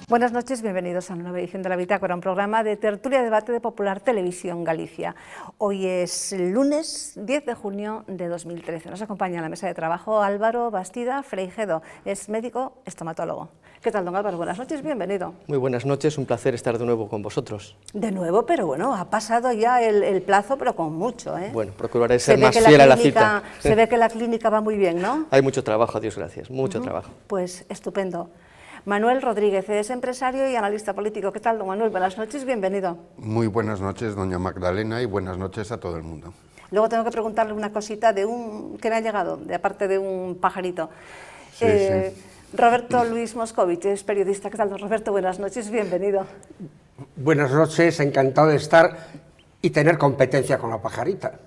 Buenas noches, bienvenidos a una nueva edición de La Bitácora, un programa de tertulia debate de Popular Televisión Galicia. Hoy es el lunes 10 de junio de 2013. Nos acompaña en la mesa de trabajo Álvaro Bastida Freijedo, es médico estomatólogo. ¿Qué tal, don Álvaro? Buenas noches, bienvenido. Muy buenas noches, un placer estar de nuevo con vosotros. De nuevo, pero bueno, ha pasado ya el plazo, pero con mucho, ¿eh? Bueno, procuraré ser más fiel a la cita. Se ve que la clínica va muy bien, ¿no? Hay mucho trabajo, a Dios gracias, mucho trabajo. Pues estupendo. Manuel Rodríguez es empresario y analista político. ¿Qué tal, don Manuel? Buenas noches, bienvenido. Muy buenas noches, doña Magdalena, y buenas noches a todo el mundo. Luego tengo que preguntarle una cosita de que me ha llegado, de aparte de un pajarito. Sí. Roberto Luis Moscovich es periodista. ¿Qué tal, don Roberto? Buenas noches, bienvenido. Buenas noches, encantado de estar y tener competencia con la pajarita.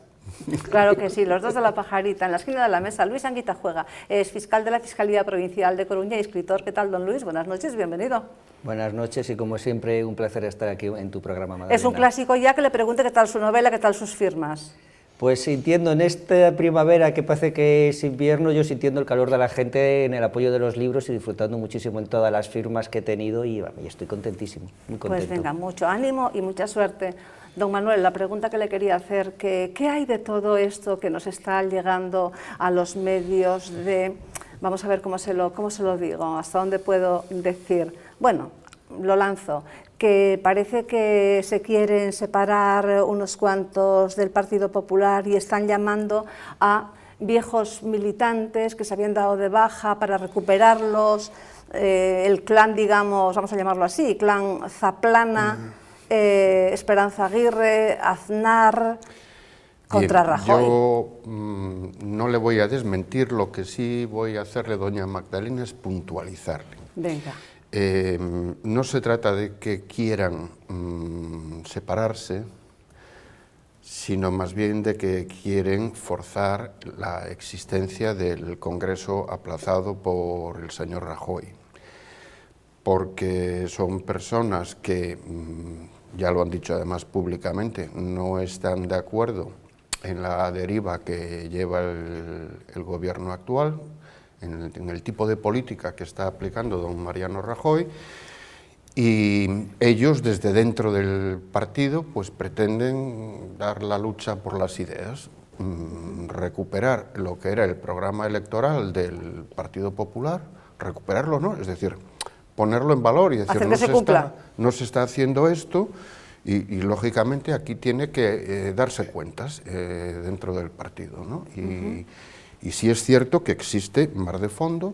Claro que sí, los dos de la pajarita. En la esquina de la mesa, Luis Anguita Juega, es fiscal de la Fiscalía Provincial de Coruña y escritor. ¿Qué tal, don Luis? Buenas noches, bienvenido. Buenas noches y, como siempre, un placer estar aquí en tu programa, Magdalena. Es un clásico ya que le pregunte qué tal su novela, qué tal sus firmas. Pues sintiendo en esta primavera que parece que es invierno, yo sintiendo el calor de la gente en el apoyo de los libros y disfrutando muchísimo en todas las firmas que he tenido y estoy contentísimo, muy contento. Pues venga, mucho ánimo y mucha suerte. Don Manuel, la pregunta que le quería hacer, ¿qué hay de todo esto que nos está llegando a los medios de, vamos a ver cómo se lo digo, hasta dónde puedo decir? Bueno, lo lanzo, que parece que se quieren separar unos cuantos del Partido Popular y están llamando a viejos militantes que se habían dado de baja para recuperarlos, el clan, digamos, vamos a llamarlo así, clan Zaplana, Esperanza Aguirre, Aznar, contra Rajoy. Yo no le voy a desmentir, lo que sí voy a hacerle, doña Magdalena, es puntualizarle. Venga. No se trata de que quieran separarse, sino más bien de que quieren forzar la existencia del Congreso aplazado por el señor Rajoy, porque son personas que, ya lo han dicho además públicamente, no están de acuerdo en la deriva que lleva el gobierno actual, en el tipo de política que está aplicando don Mariano Rajoy, y ellos desde dentro del partido pues pretenden dar la lucha por las ideas, recuperar lo que era el programa electoral del Partido Popular, recuperarlo, ¿no? Es decir, ponerlo en valor y decir, no se está haciendo esto y lógicamente aquí tiene que darse cuentas dentro del partido, ¿no? Y sí es cierto que existe mar de fondo,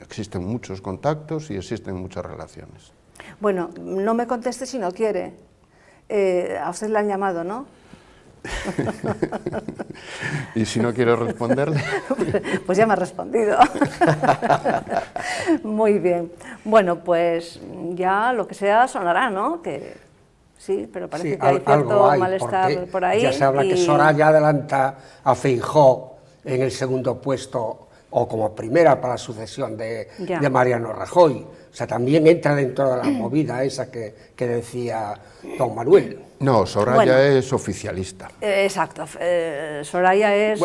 existen muchos contactos y existen muchas relaciones. Bueno, no me conteste si no quiere. A usted le han llamado, ¿no? ¿Y si no quiero responderle? Pues ya me ha respondido. Muy bien. Bueno, pues ya lo que sea sonará, ¿no? Que sí, pero parece que hay cierto malestar por ahí. Ya se habla que Soraya adelanta a Feijóo en el segundo puesto o como primera para la sucesión de Mariano Rajoy. O sea, también entra dentro de la movida esa que decía don Manuel. No, Soraya es oficialista. Exacto, Soraya es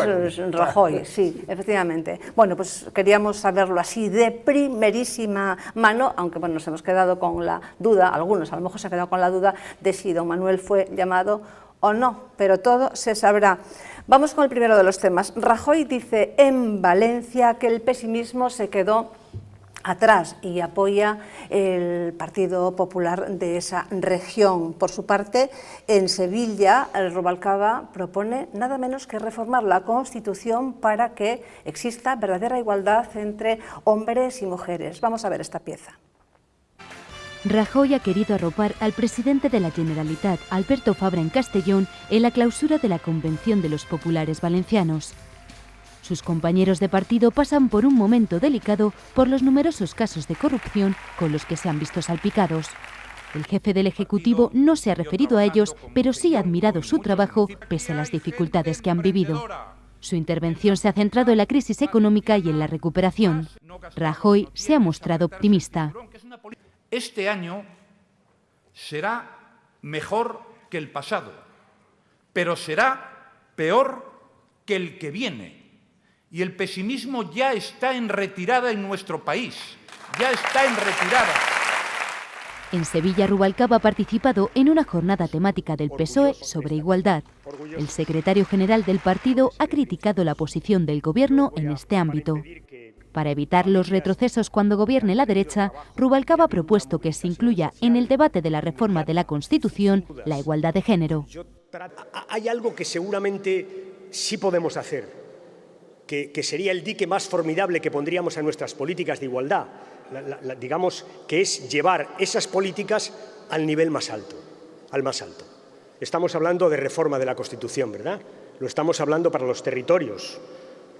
Rajoy, sí, efectivamente. Bueno, pues queríamos saberlo así de primerísima mano, aunque bueno, nos hemos quedado con la duda, algunos a lo mejor se han quedado con la duda de si don Manuel fue llamado o no, pero todo se sabrá. Vamos con el primero de los temas. Rajoy dice en Valencia que el pesimismo se quedó atrás y apoya el Partido Popular de esa región. Por su parte, en Sevilla, el Rubalcaba propone nada menos que reformar la Constitución para que exista verdadera igualdad entre hombres y mujeres. Vamos a ver esta pieza. Rajoy ha querido arropar al presidente de la Generalitat, Alberto Fabra, en Castellón, en la clausura de la Convención de los Populares Valencianos. Sus compañeros de partido pasan por un momento delicado por los numerosos casos de corrupción con los que se han visto salpicados. El jefe del Ejecutivo no se ha referido a ellos, pero sí ha admirado su trabajo pese a las dificultades que han vivido. Su intervención se ha centrado en la crisis económica y en la recuperación. Rajoy se ha mostrado optimista. Este año será mejor que el pasado, pero será peor que el que viene. Y el pesimismo ya está en retirada en nuestro país, ya está en retirada. En Sevilla, Rubalcaba ha participado en una jornada temática del PSOE sobre igualdad. El secretario general del partido ha criticado la posición del Gobierno en este ámbito. Para evitar los retrocesos cuando gobierne la derecha, Rubalcaba ha propuesto que se incluya en el debate de la reforma de la Constitución la igualdad de género. Hay algo que seguramente sí podemos hacer, que sería el dique más formidable que pondríamos a nuestras políticas de igualdad. Digamos que es llevar esas políticas al nivel más alto, al más alto. Estamos hablando de reforma de la Constitución, ¿verdad? Lo estamos hablando para los territorios,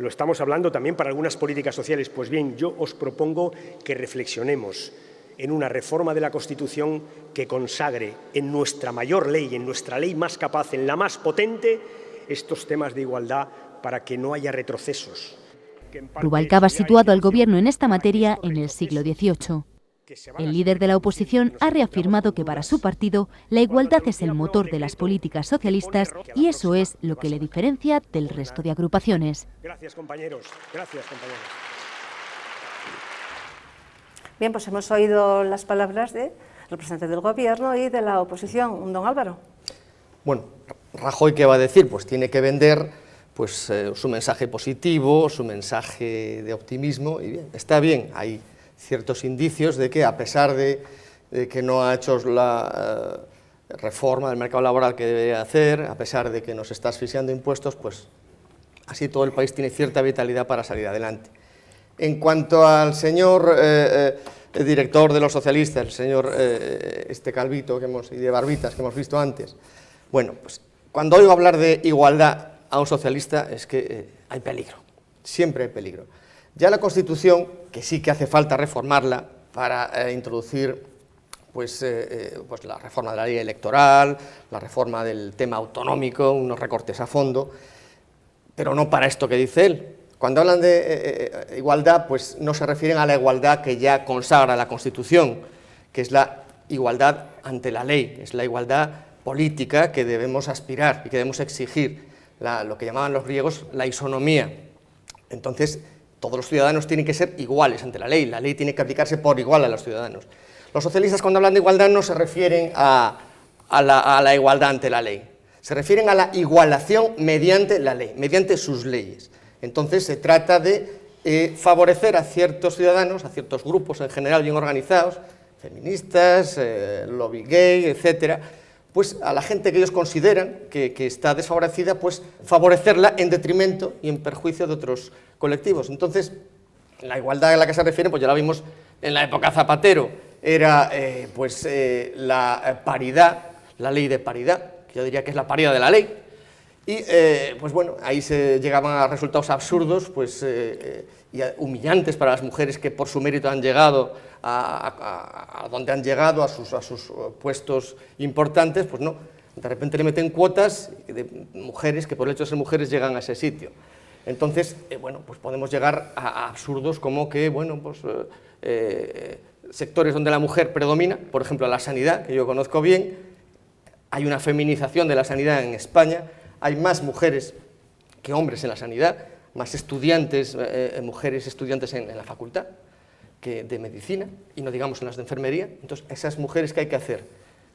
lo estamos hablando también para algunas políticas sociales. Pues bien, yo os propongo que reflexionemos en una reforma de la Constitución que consagre en nuestra mayor ley, en nuestra ley más capaz, en la más potente, estos temas de igualdad para que no haya retrocesos. Rubalcaba ha situado al Gobierno en esta materia en el siglo XVIII. El líder de la oposición ha reafirmado que para su partido la igualdad es el motor de las políticas socialistas y eso es lo que le diferencia del resto de agrupaciones. Gracias, compañeros. Gracias, compañeros. Bien, pues hemos oído las palabras del representante del Gobierno y de la oposición. Don Álvaro. Bueno, Rajoy, ¿qué va a decir? Pues tiene que vender pues, su mensaje positivo, su mensaje de optimismo, y bien, está bien, hay ciertos indicios de que a pesar de que no ha hecho la reforma del mercado laboral que debe hacer, a pesar de que nos está asfixiando impuestos, pues así todo el país tiene cierta vitalidad para salir adelante. En cuanto al señor director de los socialistas, el señor Calvito y de Barbitas que hemos visto antes, bueno, pues cuando oigo hablar de igualdad a un socialista es que hay peligro, siempre hay peligro. Ya la Constitución, que sí que hace falta reformarla para introducir pues la reforma de la ley electoral, la reforma del tema autonómico, unos recortes a fondo, pero no para esto que dice él. Cuando hablan de igualdad, pues no se refieren a la igualdad que ya consagra la Constitución, que es la igualdad ante la ley, es la igualdad política que debemos aspirar y que debemos exigir, lo que llamaban los griegos la isonomía. Entonces, todos los ciudadanos tienen que ser iguales ante la ley tiene que aplicarse por igual a los ciudadanos. Los socialistas, cuando hablan de igualdad, no se refieren a la igualdad ante la ley, se refieren a la igualación mediante la ley, mediante sus leyes. Entonces, se trata de favorecer a ciertos ciudadanos, a ciertos grupos en general bien organizados, feministas, lobby gay, etcétera, pues a la gente que ellos consideran que está desfavorecida, pues favorecerla en detrimento y en perjuicio de otros colectivos. Entonces, la igualdad a la que se refiere, pues ya la vimos en la época Zapatero, era la paridad, la ley de paridad, que yo diría que es la paridad de la ley, y pues bueno, ahí se llegaban a resultados absurdos, pues y humillantes para las mujeres que por su mérito han llegado a donde han llegado, a sus puestos importantes, pues no, de repente le meten cuotas de mujeres que por el hecho de ser mujeres llegan a ese sitio. Entonces, bueno, pues podemos llegar a absurdos como que, bueno, pues sectores donde la mujer predomina, por ejemplo la sanidad, que yo conozco bien, hay una feminización de la sanidad en España, hay más mujeres que hombres en la sanidad, más estudiantes, mujeres estudiantes en la facultad que de medicina, y no digamos en las de enfermería. Entonces, esas mujeres, ¿qué hay que hacer?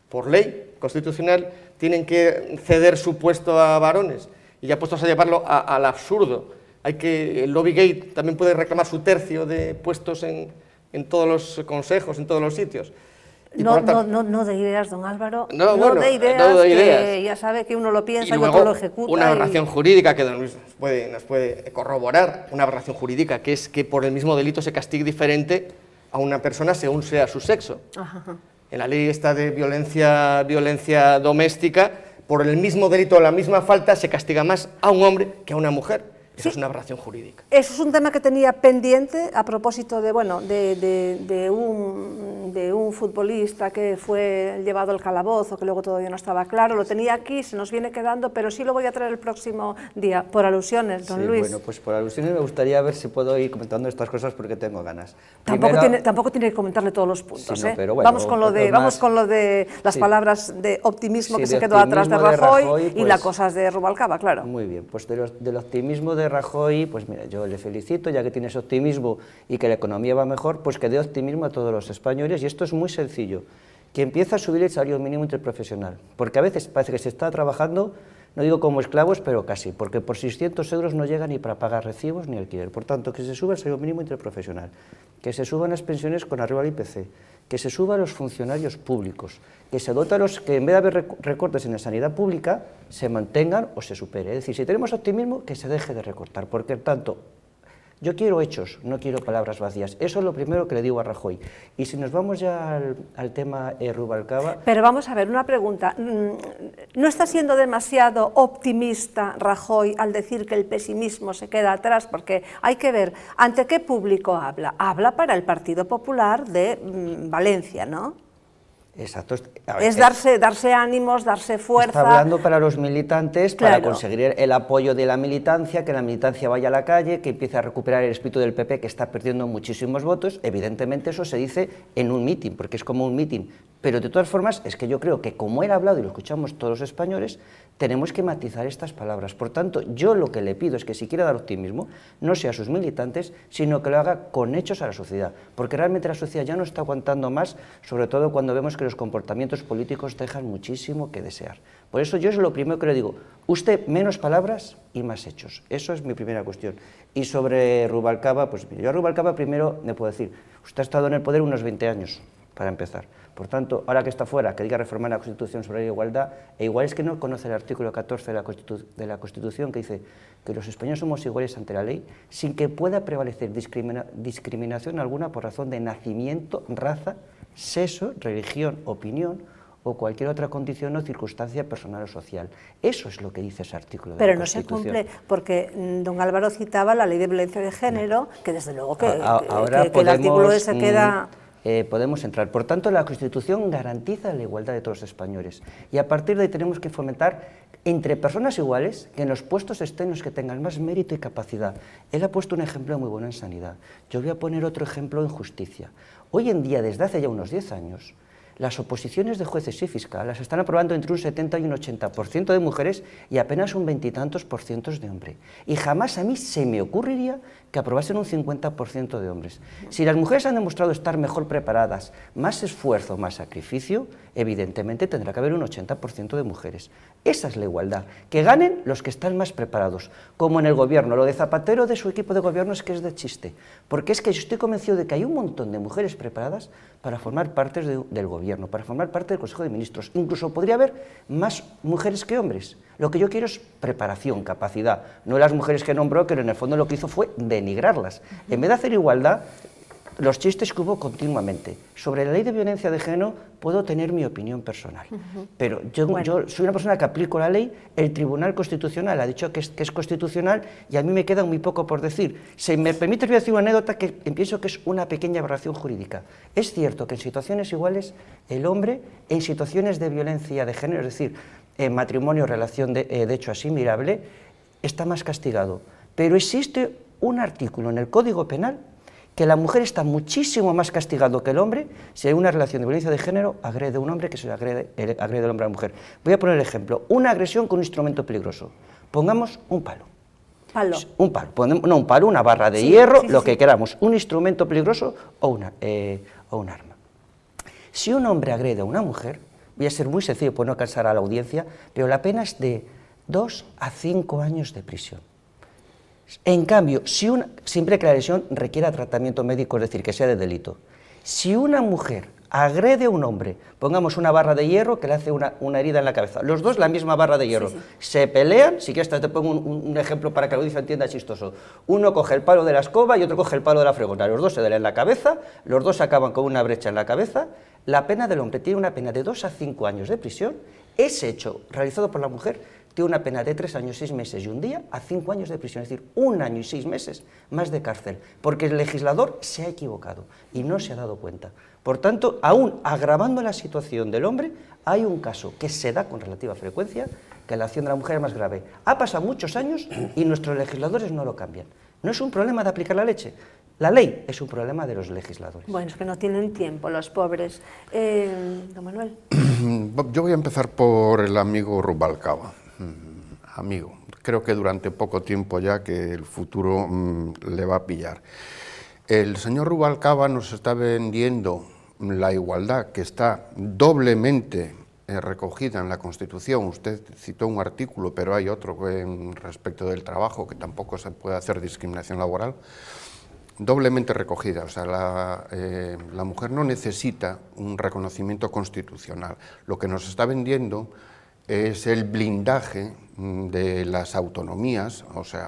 Por ley constitucional tienen que ceder su puesto a varones, y ya puestos a llevarlo al absurdo. El lobby gay también puede reclamar su tercio de puestos en todos los consejos, en todos los sitios. No de ideas, don Álvaro, no de ideas, que ya sabe que uno lo piensa y otro lo ejecuta. Una aberración jurídica que nos puede corroborar, una aberración jurídica, que es que por el mismo delito se castigue diferente a una persona según sea su sexo. Ajá. En la ley esta de violencia doméstica, por el mismo delito o la misma falta se castiga más a un hombre que a una mujer. Esa es una aberración jurídica. Eso es un tema que tenía pendiente a propósito de un futbolista que fue llevado al calabozo, que luego todavía no estaba claro. Lo tenía aquí, se nos viene quedando, pero sí lo voy a traer el próximo día, por alusiones, don Luis. Bueno, pues por alusiones me gustaría ver si puedo ir comentando estas cosas porque tengo ganas. Tampoco tiene que comentarle todos los puntos, sí, no, pero bueno, vamos con lo de las palabras de optimismo que se quedó atrás de Rajoy y las cosas de Rubalcaba, claro. Muy bien, pues del optimismo de Rajoy, pues mira, yo le felicito, ya que tiene ese optimismo y que la economía va mejor, pues que dé optimismo a todos los españoles, y esto es muy sencillo. que empiece a subir el salario mínimo interprofesional, porque a veces parece que se está trabajando, no digo como esclavos, pero casi, porque por 600 euros no llega ni para pagar recibos ni alquiler. Por tanto, que se suba el salario mínimo interprofesional, que se suban las pensiones con arriba del IPC, que se suban los funcionarios públicos, que se dota a los que en vez de haber recortes en la sanidad pública, se mantengan o se supere. Es decir, si tenemos optimismo, que se deje de recortar, porque tanto, yo quiero hechos, no quiero palabras vacías. Eso es lo primero que le digo a Rajoy. Y si nos vamos ya al tema Rubalcaba... Pero vamos a ver, una pregunta. ¿No está siendo demasiado optimista Rajoy al decir que el pesimismo se queda atrás? Porque hay que ver, ¿ante qué público habla? Habla para el Partido Popular de Valencia, ¿no? Exacto. Es darse ánimos, darse fuerza. Está hablando para los militantes, claro, para conseguir el apoyo de la militancia, que la militancia vaya a la calle, que empiece a recuperar el espíritu del PP, que está perdiendo muchísimos votos. Evidentemente eso se dice en un mitin, porque es como un mitin. Pero de todas formas, es que yo creo que como él ha hablado y lo escuchamos todos los españoles, tenemos que matizar estas palabras. Por tanto, yo lo que le pido es que si quiere dar optimismo, no sea a sus militantes, sino que lo haga con hechos a la sociedad, porque realmente la sociedad ya no está aguantando más, sobre todo cuando vemos que los comportamientos políticos dejan muchísimo que desear. Por eso yo es lo primero que le digo, usted menos palabras y más hechos. Eso es mi primera cuestión. Y sobre Rubalcaba, pues yo a Rubalcaba primero le puedo decir, usted ha estado en el poder unos 20 años, para empezar. Por tanto, ahora que está fuera, que diga reformar la Constitución sobre la igualdad, e igual es que no conoce el artículo 14 de la Constitución que dice que los españoles somos iguales ante la ley sin que pueda prevalecer discriminación alguna por razón de nacimiento, raza, sexo, religión, opinión o cualquier otra condición o circunstancia personal o social. Eso es lo que dice ese artículo de la Constitución. Pero no se cumple, porque don Álvaro citaba la ley de violencia de género, que desde luego que el artículo ese queda... podemos entrar. Por tanto, la Constitución garantiza la igualdad de todos los españoles y a partir de ahí tenemos que fomentar entre personas iguales que en los puestos estén los que tengan más mérito y capacidad. Él ha puesto un ejemplo muy bueno en sanidad. Yo voy a poner otro ejemplo en justicia. Hoy en día, desde hace ya unos 10 años, las oposiciones de jueces y fiscales están aprobando entre un 70 y un 80% de mujeres y apenas un 20 y tantos por ciento de hombres. Y jamás a mí se me ocurriría que aprobasen un 50% de hombres. Si las mujeres han demostrado estar mejor preparadas, más esfuerzo, más sacrificio, evidentemente tendrá que haber un 80% de mujeres. Esa es la igualdad, que ganen los que están más preparados, como en el gobierno. Lo de Zapatero de su equipo de gobierno es que es de chiste, porque es que yo estoy convencido de que hay un montón de mujeres preparadas para formar parte del gobierno, para formar parte del Consejo de Ministros. Incluso podría haber más mujeres que hombres. Lo que yo quiero es preparación, capacidad, no las mujeres que nombró, que en el fondo lo que hizo fue denigrarlas. En vez de hacer igualdad, los chistes que hubo continuamente. Sobre la ley de violencia de género puedo tener mi opinión personal, pero yo soy una persona que aplico la ley, el Tribunal Constitucional ha dicho que es constitucional y a mí me queda muy poco por decir. Si me permite, voy a decir una anécdota que pienso que es una pequeña aberración jurídica. Es cierto que en situaciones iguales el hombre, en situaciones de violencia de género, es decir, en matrimonio o relación de hecho asimilable, está más castigado. Pero existe un artículo en el Código Penal que la mujer está muchísimo más castigado que el hombre si hay una relación de violencia de género, agrede a un hombre que se agrede el hombre a la mujer. Voy a poner el ejemplo, una agresión con un instrumento peligroso. Pongamos un palo. Un palo, no un palo, una barra de hierro, lo que queramos, un instrumento peligroso o un arma. Si un hombre agrede a una mujer, voy a ser muy sencillo por no cansar a la audiencia, pero la pena es de 2 a 5 años de prisión. En cambio, siempre que la lesión requiera tratamiento médico, es decir, que sea de delito. Si una mujer agrede a un hombre, pongamos una barra de hierro que le hace una herida en la cabeza, los dos la misma barra de hierro, se pelean, si quieres te pongo un ejemplo para que la audiencia entienda chistoso, uno coge el palo de la escoba y otro coge el palo de la fregona, los dos se dan en la cabeza, los dos acaban con una brecha en la cabeza, la pena del hombre tiene una pena de 2 a 5 años de prisión, ese hecho realizado por la mujer tiene una pena de 3 años, 6 meses y un día a 5 años de prisión, es decir, 1 año y 6 meses más de cárcel, porque el legislador se ha equivocado y no se ha dado cuenta. Por tanto, aún agravando la situación del hombre, hay un caso que se da con relativa frecuencia, que la acción de la mujer es más grave. Ha pasado muchos años y nuestros legisladores no lo cambian. No es un problema de aplicar la ley es un problema de los legisladores. Bueno, es que no tienen tiempo los pobres. Don Manuel. Yo voy a empezar por el amigo Rubalcaba. Amigo, creo que durante poco tiempo ya que el futuro le va a pillar. El señor Rubalcaba nos está vendiendo la igualdad, que está doblemente recogida en la Constitución. Usted citó un artículo, pero hay otro respecto del trabajo, que tampoco se puede hacer discriminación laboral, doblemente recogida. O sea, la mujer no necesita un reconocimiento constitucional. Lo que nos está vendiendo es el blindaje de las autonomías,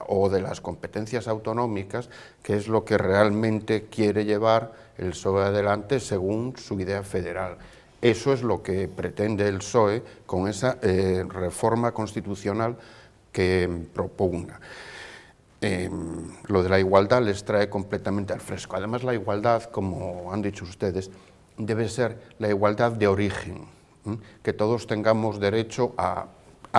o de las competencias autonómicas, que es lo que realmente quiere llevar el PSOE adelante según su idea federal. Eso es lo que pretende el PSOE con esa reforma constitucional que propugna. Lo de la igualdad les trae completamente al fresco. Además, la igualdad, como han dicho ustedes, debe ser la igualdad de origen, que todos tengamos derecho a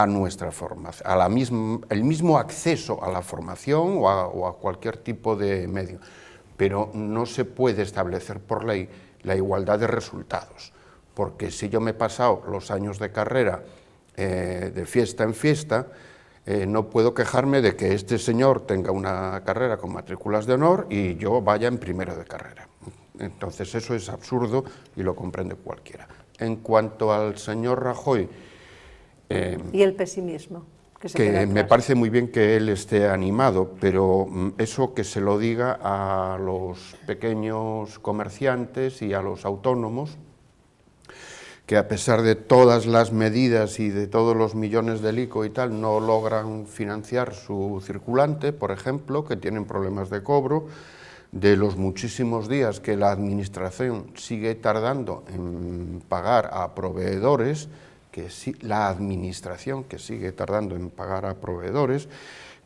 nuestra formación, el mismo acceso a la formación o a cualquier tipo de medio, pero no se puede establecer por ley la igualdad de resultados, porque si yo me he pasado los años de carrera de fiesta en fiesta, no puedo quejarme de que este señor tenga una carrera con matrículas de honor y yo vaya en primero de carrera. Entonces eso es absurdo y lo comprende cualquiera. En cuanto al señor Rajoy... y el pesimismo. Que me parece muy bien que él esté animado, pero eso que se lo diga a los pequeños comerciantes y a los autónomos, que a pesar de todas las medidas y de todos los millones del ICO y tal, no logran financiar su circulante, por ejemplo, que tienen problemas de cobro, de los muchísimos días que la administración sigue tardando en pagar a proveedores, que la administración que sigue tardando en pagar a proveedores,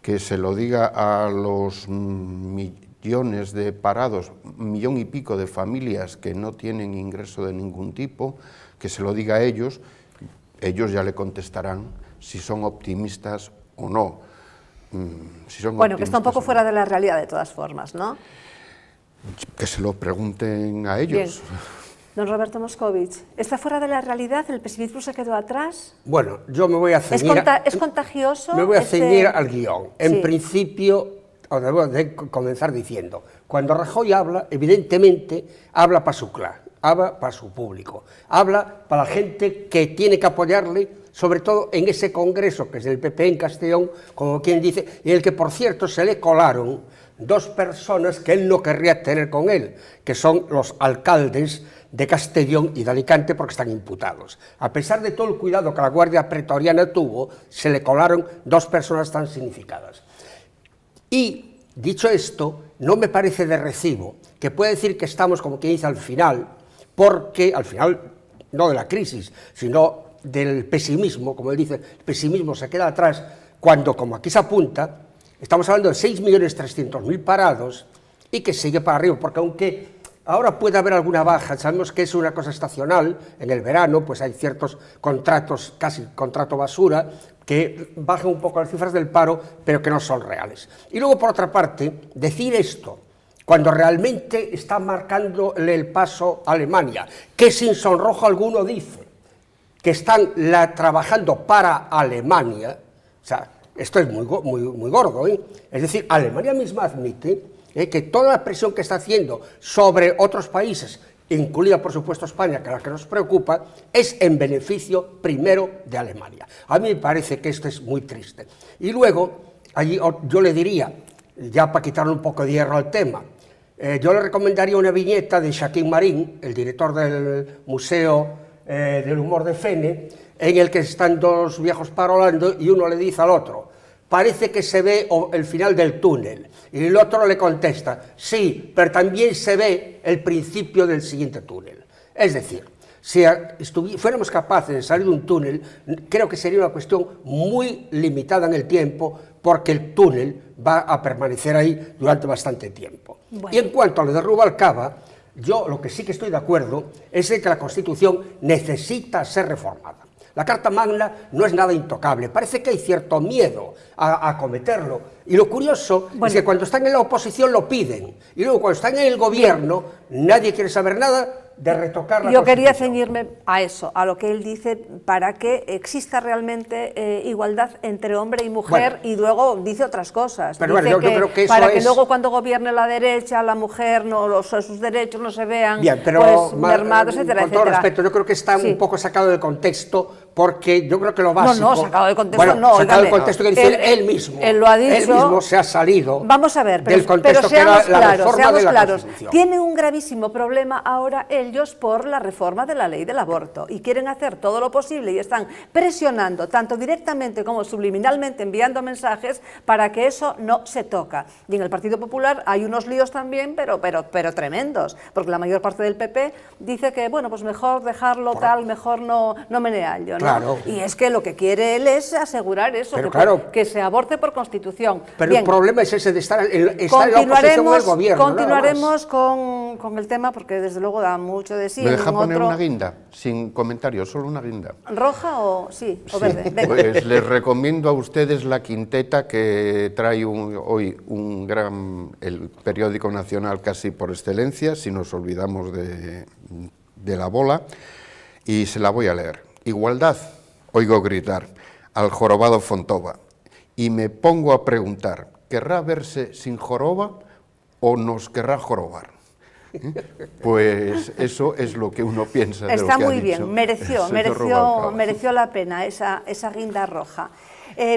que se lo diga a los millones de parados, 1,5 millones de familias que no tienen ingreso de ningún tipo, que se lo diga a ellos ya le contestarán si son optimistas o no. Bueno, que está un poco fuera de la realidad de todas formas, ¿no? Que se lo pregunten a ellos. Bien. Don Roberto Moscovich, ¿está fuera de la realidad? ¿El pesimismo se quedó atrás? Bueno, yo me voy a ceñir... ¿Es contagioso? Me voy a ceñir al guión. En principio, os debo de comenzar diciendo, cuando Rajoy habla, evidentemente, habla para su clase, habla para su público, habla para la gente que tiene que apoyarle, sobre todo en ese congreso que es del PP en Castellón, como quien dice, en el que, por cierto, se le colaron 2 personas que él no querría tener con él, que son los alcaldes de Castellón y de Alicante, porque están imputados. A pesar de todo el cuidado que la Guardia Pretoriana tuvo, se le colaron 2 personas tan significadas. Y, dicho esto, no me parece de recibo que pueda decir que estamos, como quien dice, al final, porque, al final, no de la crisis, sino del pesimismo, como él dice, el pesimismo se queda atrás, cuando, como aquí se apunta, estamos hablando de 6.300.000 parados y que sigue para arriba, porque aunque ahora puede haber alguna baja, sabemos que es una cosa estacional, en el verano pues hay ciertos contratos, casi contrato basura, que bajan un poco las cifras del paro, pero que no son reales. Y luego, por otra parte, decir esto, cuando realmente está marcándole el paso a Alemania, que sin sonrojo alguno dice que están trabajando para Alemania, o sea, esto es muy gordo, ¿eh? Es decir, Alemania misma admite que toda la presión que está haciendo sobre otros países, incluida por supuesto España, que es la que nos preocupa, es en beneficio primero de Alemania. A mí me parece que esto es muy triste. Y luego, allí yo le diría, ya para quitarle un poco de hierro al tema, yo le recomendaría una viñeta de Joaquín Marín, el director del Museo del Humor de Fene, en el que están 2 viejos parolando y uno le dice al otro, parece que se ve el final del túnel, y el otro le contesta, sí, pero también se ve el principio del siguiente túnel. Es decir, si fuéramos capaces de salir de un túnel, creo que sería una cuestión muy limitada en el tiempo, porque el túnel va a permanecer ahí durante bastante tiempo. Bueno. Y en cuanto a lo de Rubalcaba, yo lo que sí que estoy de acuerdo es que la Constitución necesita ser reformada. La Carta Magna no es nada intocable, parece que hay cierto miedo a acometerlo. Y lo curioso es que cuando están en la oposición lo piden, y luego cuando están en el gobierno nadie quiere saber nada de retocar la Yo quería Constitución. ceñirme a eso, a lo que él dice, para que exista realmente igualdad entre hombre y mujer, y luego dice otras cosas. Pero dice bueno, yo creo que eso para que es... luego cuando gobierne la derecha, la mujer, sus derechos no se vean Bien, pero mermados, etcétera, con todo etcétera. respeto, yo creo que está Sí. un poco sacado de contexto, porque yo creo que lo básico... No, sacado de contexto bueno, no, sacado de óigame, contexto quiere decir él mismo. Él lo ha dicho. Él mismo se ha salido Vamos a ver, del contexto pero que era la reforma seamos de la claros. Constitución. Tienen un gravísimo problema ahora ellos por la reforma de la ley del aborto y quieren hacer todo lo posible y están presionando, tanto directamente como subliminalmente, enviando mensajes para que eso no se toca. Y en el Partido Popular hay unos líos también, pero tremendos, porque la mayor parte del PP dice que, bueno, pues mejor dejarlo tal, mejor no meneallo, ¿no? Claro. Y es que lo que quiere él es asegurar eso, Pero que, claro. que se aborte por Constitución. Pero Bien. el problema es ese de estar en la oposición del gobierno. Continuaremos con el tema, porque desde luego da mucho de sí. ¿Me deja En poner otro- una guinda? Sin comentarios, solo una guinda. ¿Roja o sí, o verde? Venga. Pues les recomiendo a ustedes la quinteta que trae hoy el periódico nacional casi por excelencia, si nos olvidamos de la bola, y se la voy a leer. Igualdad, oigo gritar al jorobado Fontova, y me pongo a preguntar, ¿querrá verse sin joroba o nos querrá jorobar? Pues eso es lo que uno piensa de Está lo que muy ha dicho bien, mereció la pena esa guinda roja.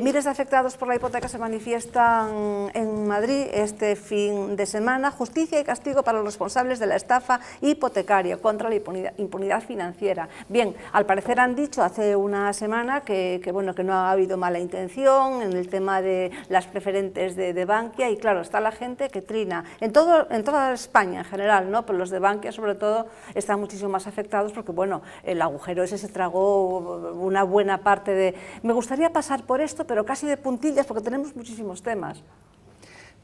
Miles de afectados por la hipoteca se manifiestan en Madrid este fin de semana. Justicia y castigo para los responsables de la estafa hipotecaria contra la impunidad financiera. Bien, al parecer han dicho hace una semana que no ha habido mala intención en el tema de las preferentes de Bankia, y claro, está la gente que trina en toda España en general, ¿no? Pero los de Bankia sobre todo están muchísimo más afectados porque, bueno, el agujero ese se tragó una buena parte de... Me gustaría pasar por esto, pero casi de puntillas, porque tenemos muchísimos temas.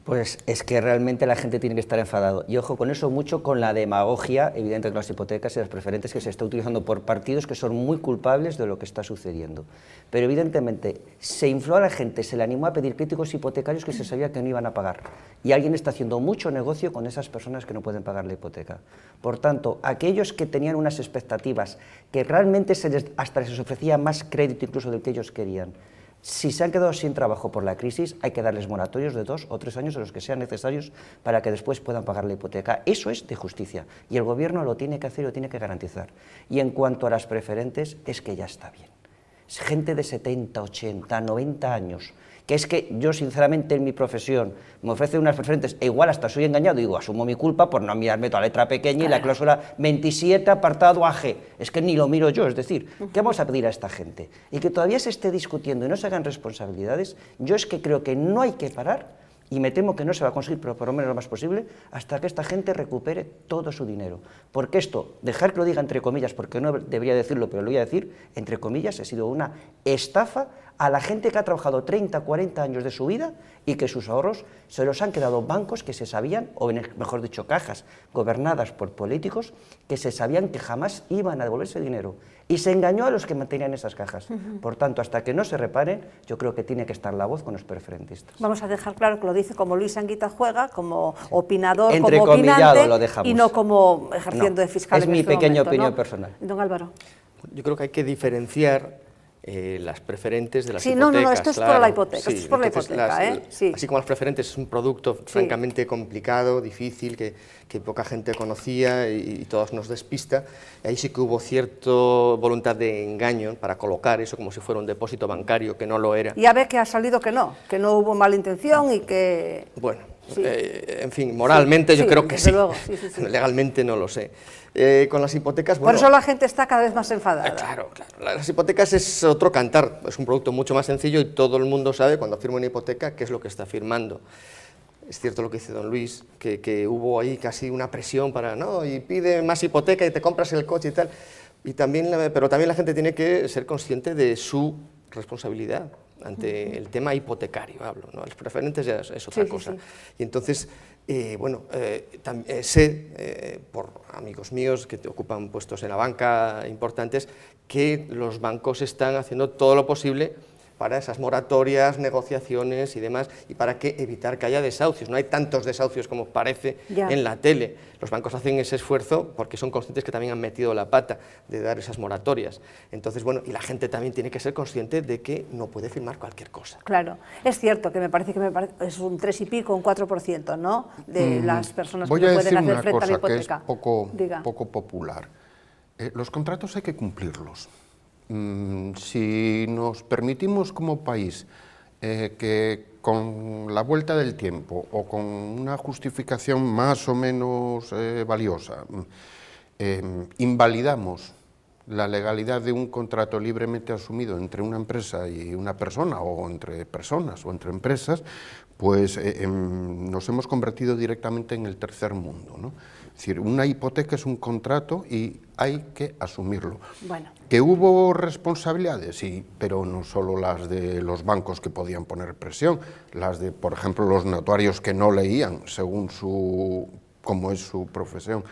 Pues es que realmente la gente tiene que estar enfadado. Y ojo con eso, mucho con la demagogia, evidente, con las hipotecas y las preferentes que se está utilizando por partidos que son muy culpables de lo que está sucediendo. Pero evidentemente se infló a la gente, se le animó a pedir créditos hipotecarios que se sabía que no iban a pagar. Y alguien está haciendo mucho negocio con esas personas que no pueden pagar la hipoteca. Por tanto, aquellos que tenían unas expectativas, que realmente hasta les ofrecía más crédito incluso del que ellos querían, si se han quedado sin trabajo por la crisis, hay que darles moratorios de 2 o 3 años, de los que sean necesarios, para que después puedan pagar la hipoteca. Eso es de justicia, y el gobierno lo tiene que hacer y lo tiene que garantizar. Y en cuanto a las preferentes, es que ya está bien. Es gente de 70, 80, 90 años, que es que yo sinceramente en mi profesión me ofrecen unas preferentes e igual hasta soy engañado, digo, asumo mi culpa por no mirarme toda la letra pequeña y la cláusula 27 apartado AG, es que ni lo miro yo, es decir, ¿qué vamos a pedir a esta gente? Y que todavía se esté discutiendo y no se hagan responsabilidades, yo es que creo que no hay que parar, y me temo que no se va a conseguir, pero por lo menos lo más posible, hasta que esta gente recupere todo su dinero. Porque esto, dejar que lo diga entre comillas, porque no debería decirlo, pero lo voy a decir, entre comillas, ha sido una estafa a la gente que ha trabajado 30, 40 años de su vida y que sus ahorros se los han quedado bancos que se sabían, o mejor dicho, cajas gobernadas por políticos que se sabían que jamás iban a devolverse dinero. Y se engañó a los que mantenían esas cajas. Por tanto, hasta que no se reparen, yo creo que tiene que estar la voz con los preferentistas. Vamos a dejar claro que lo dice como Luis Anguita Juega, como opinador, Entre como opinante, lo dejamos. y no como ejerciendo No, de fiscal. es en mi este pequeña momento, opinión ¿no? personal. Don Álvaro. Yo creo que hay que diferenciar las preferentes de las Sí, hipotecas. no, esto es por la hipoteca, esto es por la hipoteca, Sí. Así como las preferentes es un producto francamente complicado, difícil, que poca gente conocía y todos nos despista, ahí sí que hubo cierta voluntad de engaño para colocar eso como si fuera un depósito bancario, que no lo era. Ya ve que ha salido que no hubo mala intención y que... Bueno, Sí. en fin, moralmente yo creo que desde sí. luego, sí. Legalmente no lo sé. Con las hipotecas, Por bueno, eso la gente está cada vez más enfadada. Claro. Las hipotecas es otro cantar, es un producto mucho más sencillo y todo el mundo sabe cuando firma una hipoteca qué es lo que está firmando. Es cierto lo que dice don Luis, que hubo ahí casi una presión para, no, y pide más hipoteca y te compras el coche y tal. Pero también la gente tiene que ser consciente de su responsabilidad ante el tema hipotecario, hablo, ¿no? Las preferentes ya es otra cosa. Sí. Y entonces, sé por amigos míos que ocupan puestos en la banca importantes que los bancos están haciendo todo lo posible para esas moratorias, negociaciones y demás, y para evitar que haya desahucios. No hay tantos desahucios como parece en la tele. Los bancos hacen ese esfuerzo porque son conscientes que también han metido la pata de dar esas moratorias. Entonces, bueno, y la gente también tiene que ser consciente de que no puede firmar cualquier cosa. Claro, es cierto que me parece es un 3 y pico, un 4%, ¿no?, de las personas que no pueden hacer frente a la hipoteca. Voy a decir una cosa que es poco popular. Los contratos hay que cumplirlos. Si nos permitimos como país que con la vuelta del tiempo o con una justificación más o menos valiosa invalidamos la legalidad de un contrato libremente asumido entre una empresa y una persona, o entre personas o entre empresas, pues nos hemos convertido directamente en el tercer mundo, ¿no? Es decir, una hipoteca es un contrato y hay que asumirlo. Bueno. ¿Que hubo responsabilidades? Sí, pero no solo las de los bancos que podían poner presión, las de, por ejemplo, los notarios que no leían, según como es su profesión,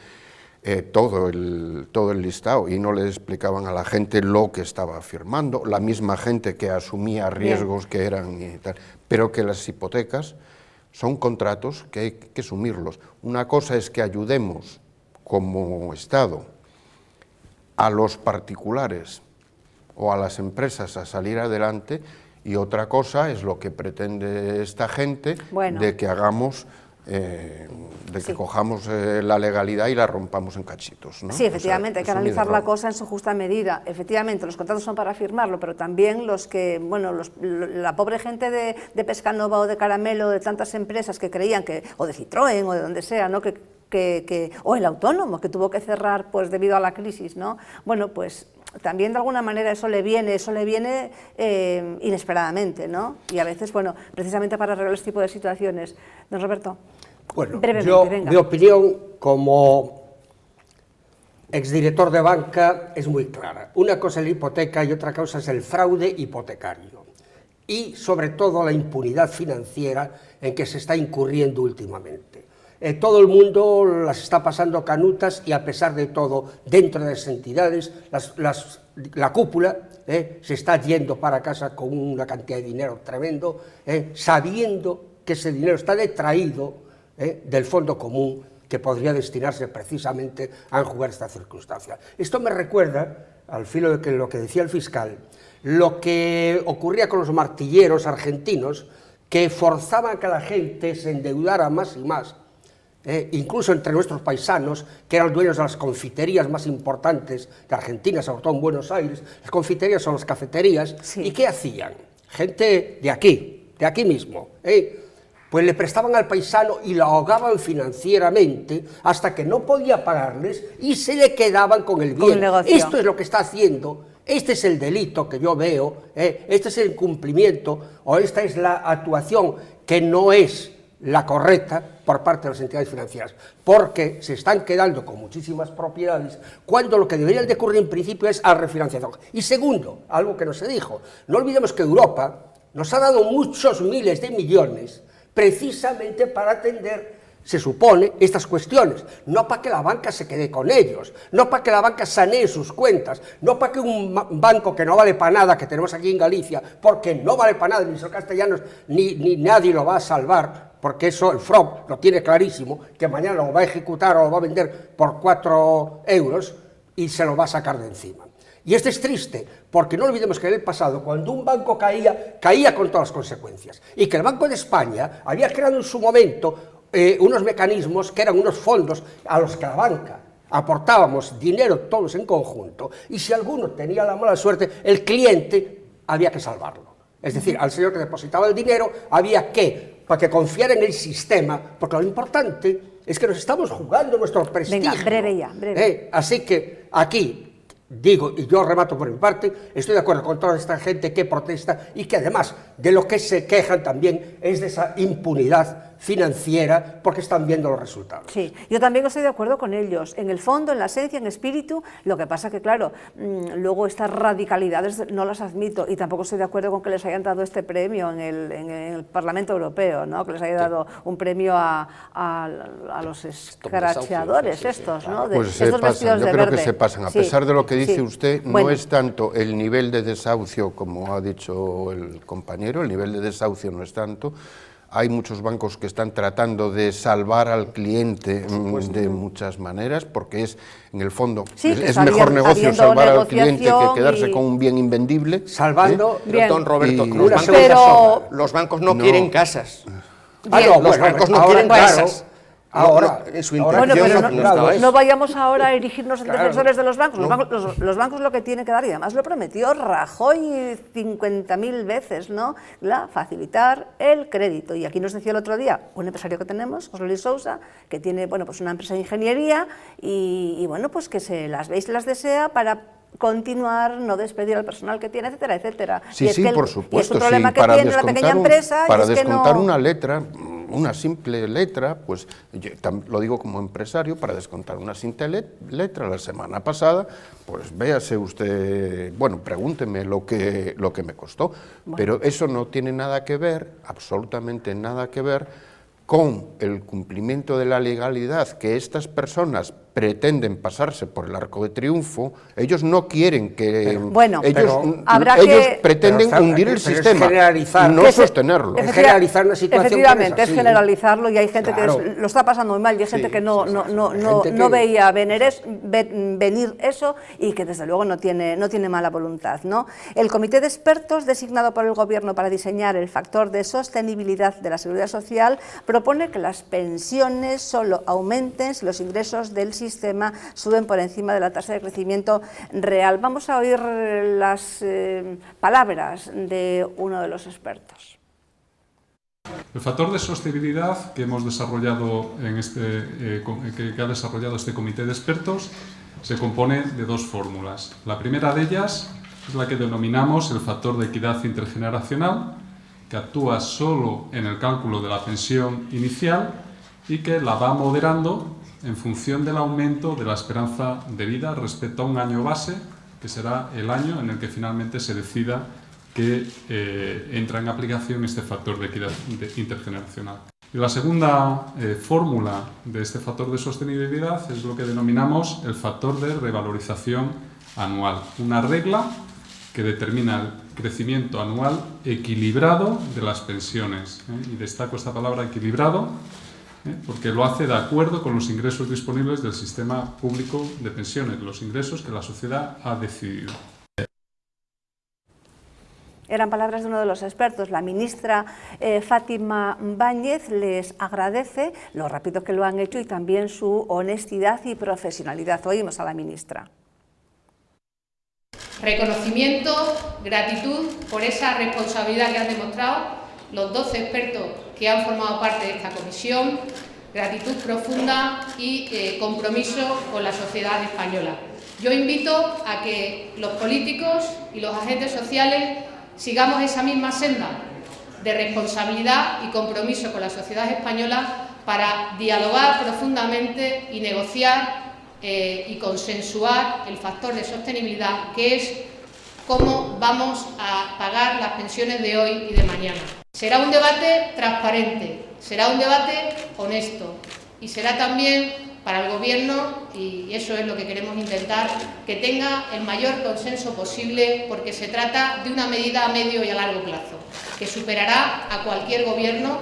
todo el listado, y no le explicaban a la gente lo que estaba firmando, la misma gente que asumía riesgos que eran y tal, pero que las hipotecas son contratos que hay que asumirlos. Una cosa es que ayudemos como Estado a los particulares o a las empresas a salir adelante, y otra cosa es lo que pretende esta gente, de que hagamos, que cojamos la legalidad y la rompamos en cachitos, ¿no? Sí, efectivamente, hay que analizar la cosa en su justa medida. Efectivamente, los contratos son para firmarlo, pero también los que, bueno, la pobre gente de Pescanova o de Caramelo, de tantas empresas que creían que, o de Citroën o de donde sea, ¿no?, o el autónomo que tuvo que cerrar pues debido a la crisis, ¿no? Bueno, pues también de alguna manera eso le viene inesperadamente, ¿no? Y a veces, bueno, precisamente para arreglar este tipo de situaciones. Don Roberto, bueno, brevemente, venga. Mi opinión como exdirector de banca es muy clara. Una cosa es la hipoteca y otra cosa es el fraude hipotecario. Y sobre todo la impunidad financiera en que se está incurriendo últimamente. Todo el mundo las está pasando canutas y, a pesar de todo, dentro de las entidades, la cúpula se está yendo para casa con una cantidad de dinero tremendo, sabiendo que ese dinero está detraído del fondo común, que podría destinarse precisamente a enjugar esta circunstancia. Esto me recuerda, al filo de lo que decía el fiscal, lo que ocurría con los martilleros argentinos, que forzaban a que la gente se endeudara más y más, incluso entre nuestros paisanos, que eran dueños de las confiterías más importantes de Argentina, sobre todo en Buenos Aires. Las confiterías son las cafeterías. Sí. ¿Y qué hacían? Gente de aquí mismo, pues le prestaban al paisano y lo ahogaban financieramente hasta que no podía pagarles y se le quedaban con el bien. Esto es lo que está haciendo. Este es el delito que yo veo, este es el incumplimiento, o esta es la actuación que no es la correcta por parte de las entidades financieras, porque se están quedando con muchísimas propiedades, cuando lo que debería de ocurrir en principio es a refinanciación. Y segundo, algo que no se dijo, no olvidemos que Europa nos ha dado muchos miles de millones precisamente para atender, se supone, estas cuestiones, no para que la banca se quede con ellos, no para que la banca sanee sus cuentas, no para que un banco que no vale para nada, que tenemos aquí en Galicia, porque no vale para nada, ni los castellanos, ni nadie lo va a salvar, porque eso el FROB lo tiene clarísimo, que mañana lo va a ejecutar o lo va a vender por 4 euros y se lo va a sacar de encima. Y esto es triste, porque no olvidemos que en el pasado, cuando un banco caía con todas las consecuencias, y que el Banco de España había creado en su momento unos mecanismos que eran unos fondos a los que la banca aportábamos dinero todos en conjunto, y si alguno tenía la mala suerte, el cliente había que salvarlo. Es decir, al señor que depositaba el dinero había que, para que confiara en el sistema, porque lo importante es que nos estamos jugando nuestro prestigio. Venga, breve ya, breve. Así que aquí digo, y yo remato por mi parte, estoy de acuerdo con toda esta gente que protesta y que además de lo que se quejan también es de esa impunidad financiera porque están viendo los resultados. Sí, yo también estoy de acuerdo con ellos, en el fondo, en la esencia, en espíritu. Lo que pasa que, claro, luego estas radicalidades no las admito, y tampoco estoy de acuerdo con que les hayan dado este premio en el Parlamento Europeo, ¿no? Que les haya dado un premio a los escracheadores estos, ¿no? Pues se pasan, yo creo que se pasan, a pesar de lo que dice usted, no es tanto el nivel de desahucio, como ha dicho el compañero, el nivel de desahucio no es tanto. Hay muchos bancos que están tratando de salvar al cliente de muchas maneras, porque es, en el fondo, es mejor negocio salvar al cliente que quedarse con un bien invendible. Salvando... Pero, don Roberto, los bancos no quieren casas. Los bancos no quieren casas. Ahora, en su intención no vayamos ahora a erigirnos en defensores de los bancos. Los bancos lo que tienen que dar, y además lo prometió Rajoy 50.000 veces, ¿no? Facilitar el crédito. Y aquí nos decía el otro día un empresario que tenemos, José Luis Sousa, que tiene, bueno, pues una empresa de ingeniería y bueno, pues que se las ve y se las desea para continuar, no despedir al personal que tiene, etcétera, etcétera. Sí, sí, por supuesto. Y es un problema que tiene la pequeña empresa. Para descontar una letra, una simple letra, pues yo lo digo como empresario, para descontar una simple letra la semana pasada, pues véase usted, bueno, pregúnteme lo que me costó, pero eso no tiene nada que ver, absolutamente nada que ver, con el cumplimiento de la legalidad que estas personas pretenden pasarse por el arco de triunfo. Ellos no quieren que... ellos pretenden hundir el sistema, no sostenerlo. Es generalizar una situación. Efectivamente, es generalizarlo, y hay gente que lo está pasando muy mal, y hay gente que no veía venir eso, y que desde luego no tiene mala voluntad, ¿no? El comité de expertos designado por el Gobierno para diseñar el factor de sostenibilidad de la seguridad social propone que las pensiones solo aumenten si los ingresos del sistema suben por encima de la tasa de crecimiento real. Vamos a oír las palabras de uno de los expertos. El factor de sostenibilidad que hemos desarrollado que ha desarrollado este comité de expertos se compone de dos fórmulas. La primera de ellas es la que denominamos el factor de equidad intergeneracional, que actúa solo en el cálculo de la pensión inicial y que la va moderando en función del aumento de la esperanza de vida respecto a un año base, que será el año en el que finalmente se decida que entra en aplicación este factor de equidad intergeneracional. Y la segunda fórmula de este factor de sostenibilidad es lo que denominamos el factor de revalorización anual, una regla que determina el crecimiento anual equilibrado de las pensiones. Y destaco esta palabra equilibrado, porque lo hace de acuerdo con los ingresos disponibles del sistema público de pensiones, los ingresos que la sociedad ha decidido. Eran palabras de uno de los expertos. La ministra Fátima Báñez les agradece lo rápido que lo han hecho y también su honestidad y profesionalidad. Oímos a la ministra. Reconocimiento, gratitud por esa responsabilidad que han demostrado los 12 expertos que han formado parte de esta comisión, gratitud profunda y compromiso con la sociedad española. Yo invito a que los políticos y los agentes sociales sigamos esa misma senda de responsabilidad y compromiso con la sociedad española para dialogar profundamente y negociar y consensuar el factor de sostenibilidad, que es cómo vamos a pagar las pensiones de hoy y de mañana. Será un debate transparente, será un debate honesto y será también para el Gobierno, y eso es lo que queremos intentar, que tenga el mayor consenso posible, porque se trata de una medida a medio y a largo plazo, que superará a cualquier Gobierno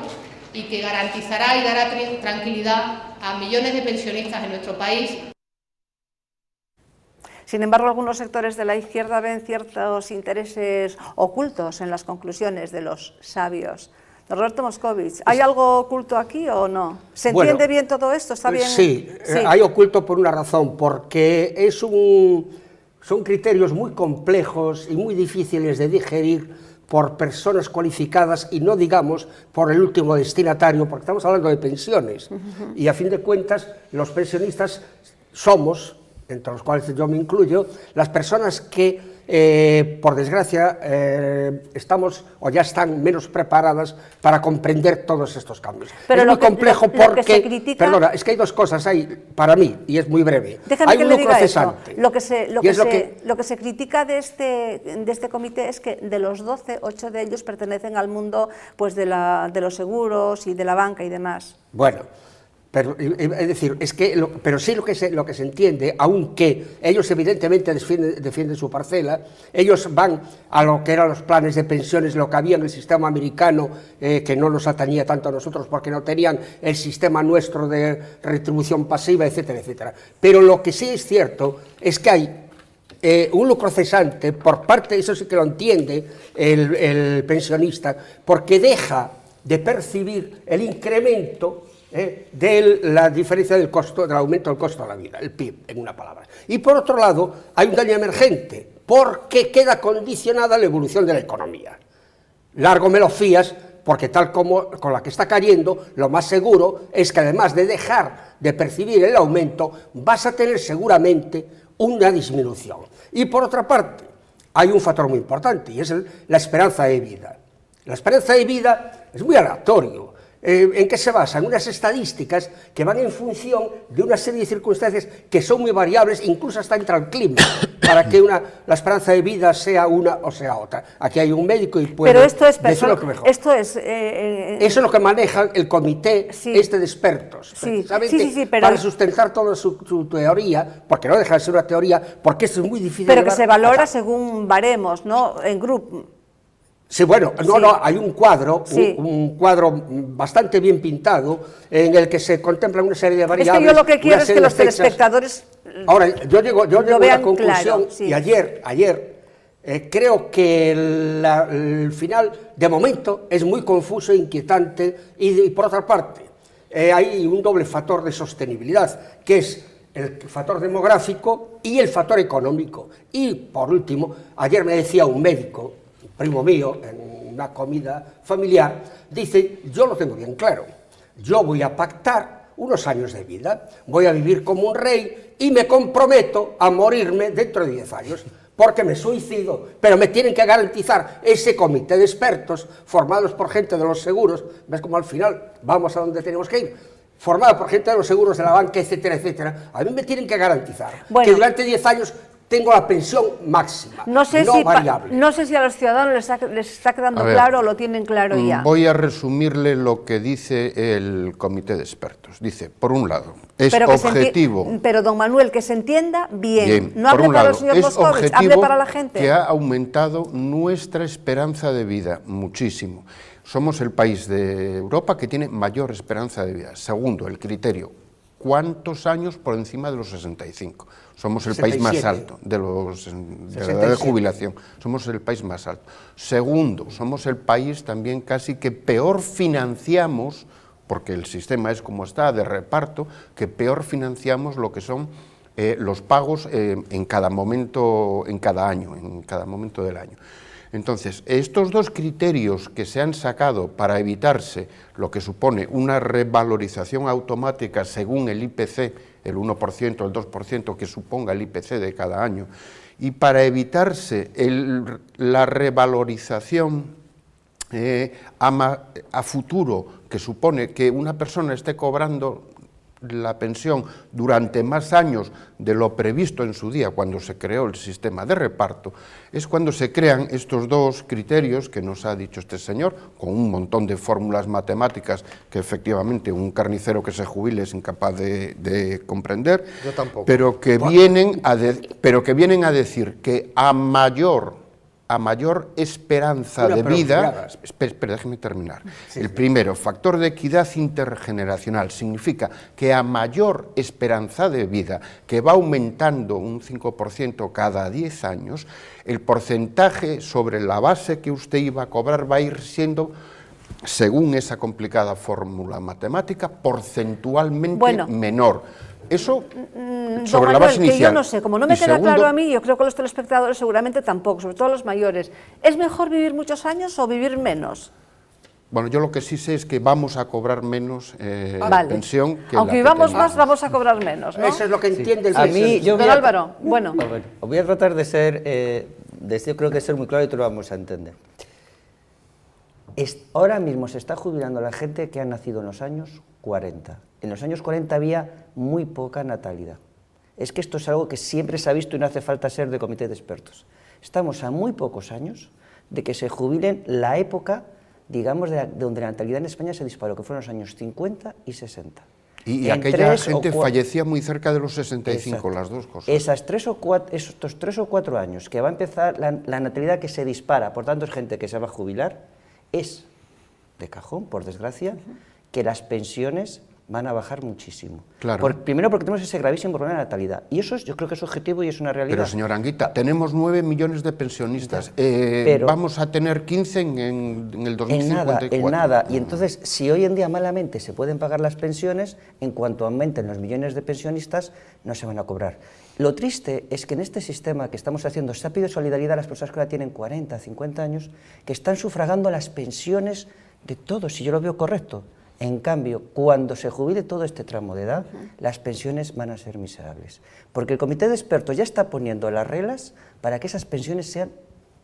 y que garantizará y dará tranquilidad a millones de pensionistas en nuestro país. Sin embargo, algunos sectores de la izquierda ven ciertos intereses ocultos en las conclusiones de los sabios. Roberto Moscovich, ¿hay algo oculto aquí o no? ¿Se entiende bien todo esto? ¿Está bien? Sí, hay oculto por una razón, porque son criterios muy complejos y muy difíciles de digerir por personas cualificadas y no digamos por el último destinatario, porque estamos hablando de pensiones. Y a fin de cuentas, los pensionistas somos, entre los cuales yo me incluyo, las personas que por desgracia, estamos o ya están menos preparadas para comprender todos estos cambios. Pero es muy complejo porque, se critica... perdona, es que hay dos cosas ahí para mí, y es muy breve. Déjame hay que un le diga lucro eso. cesante. Lo que se critica de este comité es que de los 12, 8 de ellos pertenecen al mundo pues, de los seguros y de la banca y demás. Bueno, pero, es decir, pero sí lo que se entiende, aunque ellos evidentemente defienden su parcela, ellos van a lo que eran los planes de pensiones, lo que había en el sistema americano, que no nos atañía tanto a nosotros porque no tenían el sistema nuestro de retribución pasiva, etcétera, etcétera. Pero lo que sí es cierto es que hay un lucro cesante por parte, eso sí que lo entiende el pensionista, porque deja de percibir el incremento de la diferencia del costo, del aumento del costo de la vida, el PIB, en una palabra. Y por otro lado, hay un daño emergente, porque queda condicionada la evolución de la economía. Largo me lo fías, porque tal como con la que está cayendo, lo más seguro es que además de dejar de percibir el aumento, vas a tener seguramente una disminución. Y por otra parte, hay un factor muy importante, y es la esperanza de vida. La esperanza de vida es muy aleatorio. ¿En qué se basa? En unas estadísticas que van en función de una serie de circunstancias que son muy variables, incluso hasta entra el clima, para que la esperanza de vida sea una o sea otra. Aquí hay un médico y puede decir lo que mejor. Eso es lo que maneja el comité de expertos, precisamente para sustentar toda su teoría, porque no deja de ser una teoría, porque esto es muy difícil. Pero que se valora según baremos, ¿no? En grupo. Sí, bueno, hay un cuadro, un cuadro bastante bien pintado, en el que se contempla una serie de variables. Es que yo lo que quiero es que los telespectadores Ahora, yo llego a la conclusión, claro, y ayer creo que el final, de momento, es muy confuso e inquietante, y por otra parte, hay un doble factor de sostenibilidad, que es el factor demográfico y el factor económico. Y, por último, ayer me decía un médico, primo mío, en una comida familiar, dice, yo lo tengo bien claro, yo voy a pactar unos años de vida, voy a vivir como un rey y me comprometo a morirme dentro de 10 años, porque me suicido, pero me tienen que garantizar ese comité de expertos formados por gente de los seguros, ves como al final vamos a donde tenemos que ir, formado por gente de los seguros, de la banca, etcétera, etcétera, a mí me tienen que garantizar que durante 10 años tengo la pensión máxima, no variable. No sé si a los ciudadanos les está quedando claro o lo tienen claro ya. Voy a resumirle lo que dice el comité de expertos. Dice, por un lado, es objetivo... Pero, don Manuel, que se entienda bien. No hable para el señor Moscovich, hable para la gente. Que ha aumentado nuestra esperanza de vida muchísimo. Somos el país de Europa que tiene mayor esperanza de vida. Segundo, el criterio, ¿cuántos años por encima de los 65? Somos el 67. País más alto de la edad de jubilación. Somos el país más alto. Segundo, somos el país también casi que peor financiamos, porque el sistema es como está, de reparto, que peor financiamos lo que son los pagos en cada momento, en cada año, en cada momento del año. Entonces, estos dos criterios que se han sacado para evitarse lo que supone una revalorización automática según el IPC, el 1%, el 2% que suponga el IPC de cada año, y para evitarse la revalorización a futuro, que supone que una persona esté cobrando la pensión durante más años de lo previsto en su día cuando se creó el sistema de reparto, es cuando se crean estos dos criterios que nos ha dicho este señor, con un montón de fórmulas matemáticas que efectivamente un carnicero que se jubile es incapaz de comprender, yo tampoco. Pero que vienen a decir que a mayor esperanza de vida... Espera, déjeme terminar. El primero, factor de equidad intergeneracional, significa que a mayor esperanza de vida, que va aumentando un 5% cada 10 años, el porcentaje sobre la base que usted iba a cobrar va a ir siendo, según esa complicada fórmula matemática, porcentualmente menor. Eso sobre la base inicial. Que yo no sé, como no me queda claro a mí, yo creo que los telespectadores seguramente tampoco, sobre todo los mayores. ¿Es mejor vivir muchos años o vivir menos? Bueno, yo lo que sí sé es que vamos a cobrar menos pensión que aunque vivamos más, vamos a cobrar menos, ¿no? Eso es lo que entiende el a mí, don Álvaro, bueno. Voy a tratar de ser de esto yo creo que es ser muy claro y te lo vamos a entender. Ahora mismo se está jubilando la gente que ha nacido en los años 40. En los años 40 había muy poca natalidad. Es que esto es algo que siempre se ha visto y no hace falta ser de comité de expertos. Estamos a muy pocos años de que se jubilen la época, digamos, de donde la natalidad en España se disparó, que fueron los años 50 y 60. Y aquella gente fallecía muy cerca de los 65, exacto, las dos cosas. Estos 3 o 4 años que va a empezar la natalidad que se dispara, por tanto es gente que se va a jubilar, es de cajón, por desgracia, que las pensiones van a bajar muchísimo. Claro. Primero porque tenemos ese gravísimo problema de natalidad. Y eso yo creo que es objetivo y es una realidad. Pero, señora Anguita, tenemos 9 millones de pensionistas. Vamos a tener 15 en el 2054. En nada. Y entonces, si hoy en día malamente se pueden pagar las pensiones, en cuanto aumenten los millones de pensionistas, no se van a cobrar. Lo triste es que en este sistema que estamos haciendo se ha pedido solidaridad a las personas que ahora tienen 40, 50 años, que están sufragando las pensiones de todos, y yo lo veo correcto. En cambio, cuando se jubile todo este tramo de edad, las pensiones van a ser miserables. Porque el comité de expertos ya está poniendo las reglas para que esas pensiones sean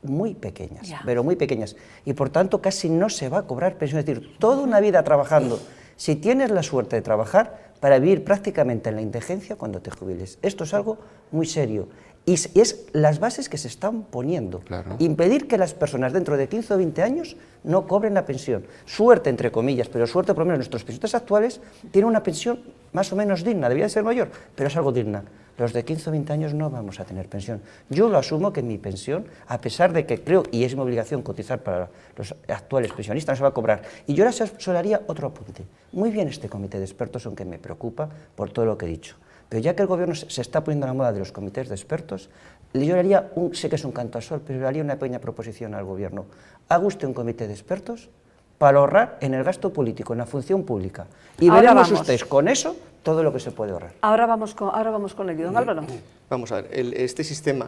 muy pequeñas, pero muy pequeñas. Y por tanto casi no se va a cobrar pensión. Es decir, toda una vida trabajando, si tienes la suerte de trabajar, para vivir prácticamente en la indigencia cuando te jubiles. Esto es algo muy serio. Y es las bases que se están poniendo. Claro. Impedir que las personas dentro de 15 o 20 años no cobren la pensión. Suerte, entre comillas, pero suerte por lo menos nuestros pensionistas actuales tienen una pensión más o menos digna, debía de ser mayor, pero es algo digna. Los de 15 o 20 años no vamos a tener pensión. Yo lo asumo que mi pensión, a pesar de que creo, y es mi obligación cotizar para los actuales pensionistas, no se va a cobrar. Y yo ahora solo haría otro apunte. Muy bien este comité de expertos, aunque me preocupa por todo lo que he dicho. Pero ya que el gobierno se está poniendo a la moda de los comités de expertos, yo le haría, sé que es un canto al sol, pero le haría una pequeña proposición al gobierno. Haga usted un comité de expertos para ahorrar en el gasto político, en la función pública. Y veremos ustedes con eso todo lo que se puede ahorrar. Ahora vamos con ello, don Álvaro. Vamos a ver, este sistema,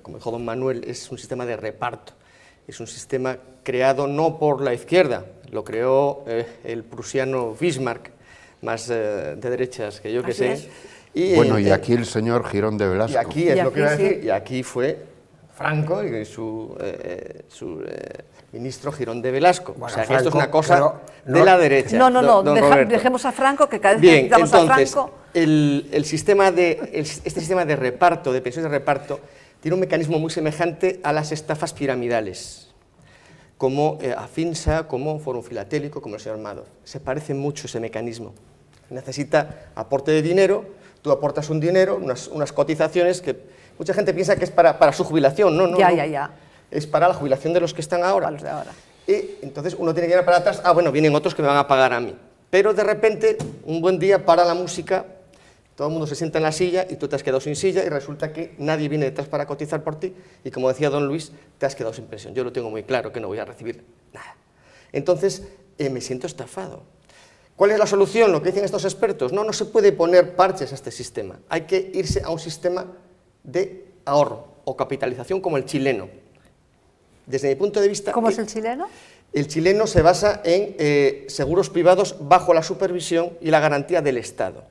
como dijo don Manuel, es un sistema de reparto. Es un sistema creado no por la izquierda, lo creó el prusiano Bismarck, más de derechas que yo que sé. Y, bueno, y aquí el señor Girón de Velasco. Y aquí es lo que iba a decir, y aquí fue Franco y su ministro Girón de Velasco. Bueno, o sea, que esto es una cosa de la derecha. No, dejemos a Franco, que cada vez que quitamos a Franco... Este sistema de reparto, de pensiones de reparto, tiene un mecanismo muy semejante a las estafas piramidales, como Afinsa, como Fórum Filatélico, como el señor Madoff. Se parece mucho ese mecanismo. Necesita aporte de dinero. Tú aportas un dinero, unas cotizaciones que mucha gente piensa que es para su jubilación. No. Es para la jubilación de los que están ahora. Para los de ahora. Y entonces uno tiene que ir para atrás, bueno, vienen otros que me van a pagar a mí. Pero de repente, un buen día, para la música, todo el mundo se sienta en la silla y tú te has quedado sin silla y resulta que nadie viene detrás para cotizar por ti y, como decía don Luis, te has quedado sin pensión. Yo lo tengo muy claro, que no voy a recibir nada. Entonces, me siento estafado. ¿Cuál es la solución? Lo que dicen estos expertos. No se puede poner parches a este sistema. Hay que irse a un sistema de ahorro o capitalización como el chileno. Desde mi punto de vista... ¿Cómo es el chileno? El chileno se basa en seguros privados bajo la supervisión y la garantía del Estado.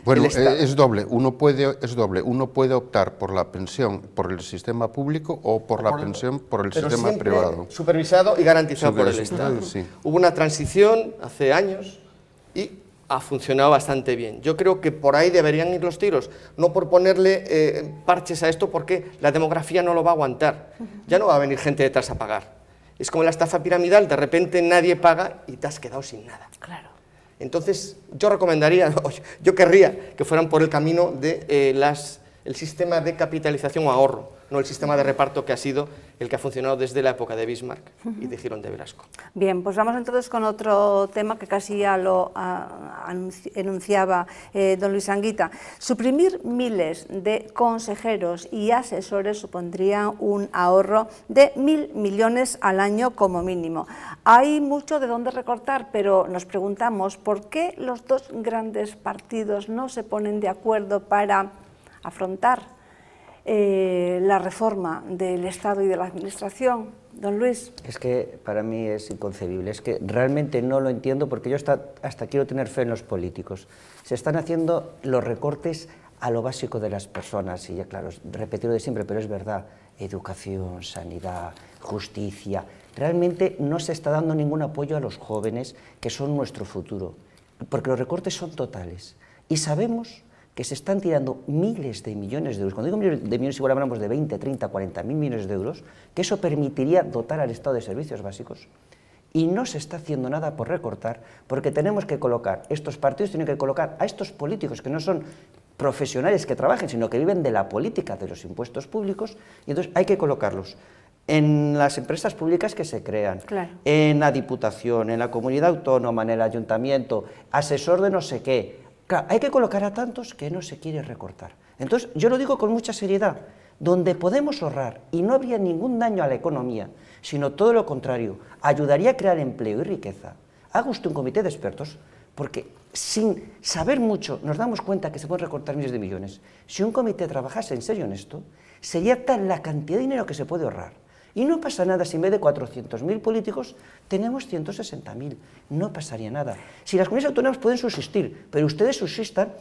Bueno, es doble. Uno puede optar por la pensión por el sistema público o por la pensión por el sistema privado. Supervisado y garantizado por el Estado. Sí. Hubo una transición hace años y ha funcionado bastante bien. Yo creo que por ahí deberían ir los tiros, no por ponerle parches a esto, porque la demografía no lo va a aguantar. Ya no va a venir gente detrás a pagar. Es como la estafa piramidal, de repente nadie paga y te has quedado sin nada. Claro. Entonces, yo recomendaría, yo querría que fueran por el camino de el sistema de capitalización o ahorro, no el sistema de reparto que ha sido el que ha funcionado desde la época de Bismarck y de Girón de Velasco. Bien, pues vamos entonces con otro tema que casi ya lo enunciaba don Luis Anguita. Suprimir miles de consejeros y asesores supondría un ahorro de 1.000 millones al año como mínimo. Hay mucho de dónde recortar, pero nos preguntamos por qué los dos grandes partidos no se ponen de acuerdo para afrontar la reforma del Estado y de la Administración. Don Luis. Es que para mí es inconcebible, es que realmente no lo entiendo, porque yo hasta quiero tener fe en los políticos. Se están haciendo los recortes a lo básico de las personas, y ya claro, repetirlo de siempre, pero es verdad. educación, sanidad, justicia. Realmente no se está dando ningún apoyo a los jóvenes, que son nuestro futuro, porque los recortes son totales. Y sabemos que se están tirando miles de millones de euros. Cuando digo miles de millones, igual hablamos de 20, 30, 40 mil millones de euros, que eso permitiría dotar al Estado de servicios básicos. Y no se está haciendo nada por recortar, porque tenemos que colocar, estos partidos tienen que colocar a estos políticos que no son profesionales que trabajen, sino que viven de la política de los impuestos públicos, y entonces hay que colocarlos en las empresas públicas que se crean, claro, en la Diputación, en la Comunidad Autónoma, en el Ayuntamiento, asesor de no sé qué. Claro, hay que colocar a tantos que no se quiere recortar. Entonces, yo lo digo con mucha seriedad, donde podemos ahorrar y no habría ningún daño a la economía, sino todo lo contrario, ayudaría a crear empleo y riqueza. Haga usted un comité de expertos, porque sin saber mucho nos damos cuenta que se pueden recortar miles de millones. Si un comité trabajase en serio en esto, sería tal la cantidad de dinero que se puede ahorrar. Y no pasa nada si en vez de 400.000 políticos tenemos 160.000. No pasaría nada. Si las comunidades autónomas pueden subsistir, pero ustedes subsistan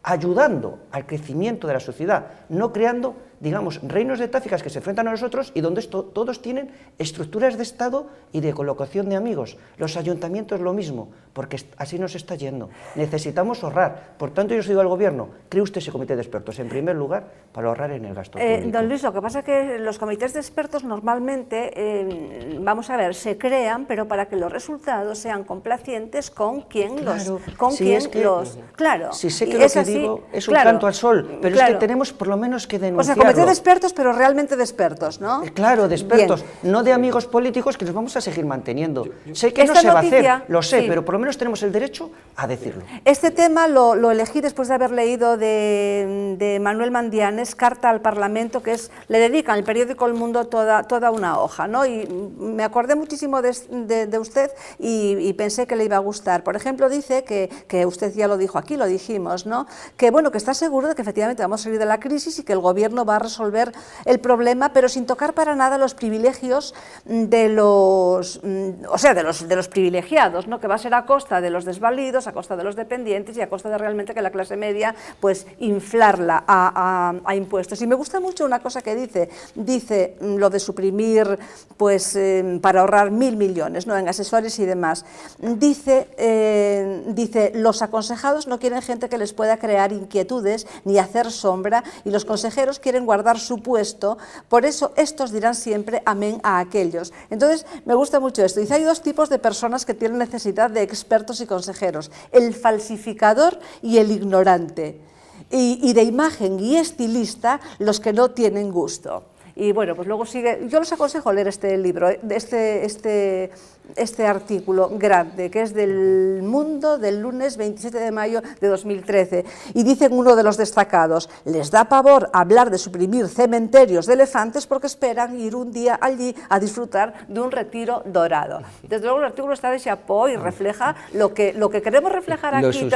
ayudando al crecimiento de la sociedad, no creando, digamos, reinos de táficas que se enfrentan a nosotros y donde todos tienen estructuras de Estado y de colocación de amigos. Los ayuntamientos lo mismo, porque así nos está yendo. Necesitamos ahorrar. Por tanto, yo os digo al Gobierno, cree usted ese comité de expertos, en primer lugar, para ahorrar en el gasto público. Don Luis, lo que pasa es que los comités de expertos normalmente, vamos a ver, se crean, pero para que los resultados sean complacientes con quien claro, Claro, si sé que lo que digo es un canto al sol, pero es que tenemos por lo menos que denunciarlo. O sea, comité de expertos, pero realmente de expertos, ¿no? Claro, de expertos, no de amigos políticos que nos vamos a seguir manteniendo. Sé que no se va a hacer, lo sé, pero por lo menos tenemos el derecho a decirlo. Este tema lo elegí después de haber leído de Manuel Mandianes, Carta al Parlamento, que le dedican el periódico El Mundo toda una hoja, ¿no? Y me acordé muchísimo de usted y pensé que le iba a gustar. Por ejemplo, dice que usted ya lo dijo aquí, lo dijimos, ¿no? Que bueno, que está seguro de que efectivamente vamos a salir de la crisis y que el Gobierno va a resolver el problema, pero sin tocar para nada los privilegios de los privilegiados, ¿no? Que va a ser a costa de los desvalidos, a costa de los dependientes y a costa de realmente que la clase media, pues, inflarla a impuestos. Y me gusta mucho una cosa que dice lo de suprimir, pues, para ahorrar 1.000 millones, ¿no? En asesores y demás. Dice, los aconsejados no quieren gente que les pueda crear inquietudes ni hacer sombra, y los consejeros quieren guardar su puesto, por eso estos dirán siempre amén a aquellos. Entonces, me gusta mucho esto. Dice, hay dos tipos de personas que tienen necesidad de expertos y consejeros, el falsificador y el ignorante, y de imagen y estilista los que no tienen gusto. Y bueno, pues luego sigue, yo les aconsejo leer este libro, este artículo grande, que es del Mundo del lunes 27 de mayo de 2013, y dice en uno de los destacados, les da pavor hablar de suprimir cementerios de elefantes porque esperan ir un día allí a disfrutar de un retiro dorado. Desde luego el artículo está de chapó y refleja lo que queremos reflejar aquí.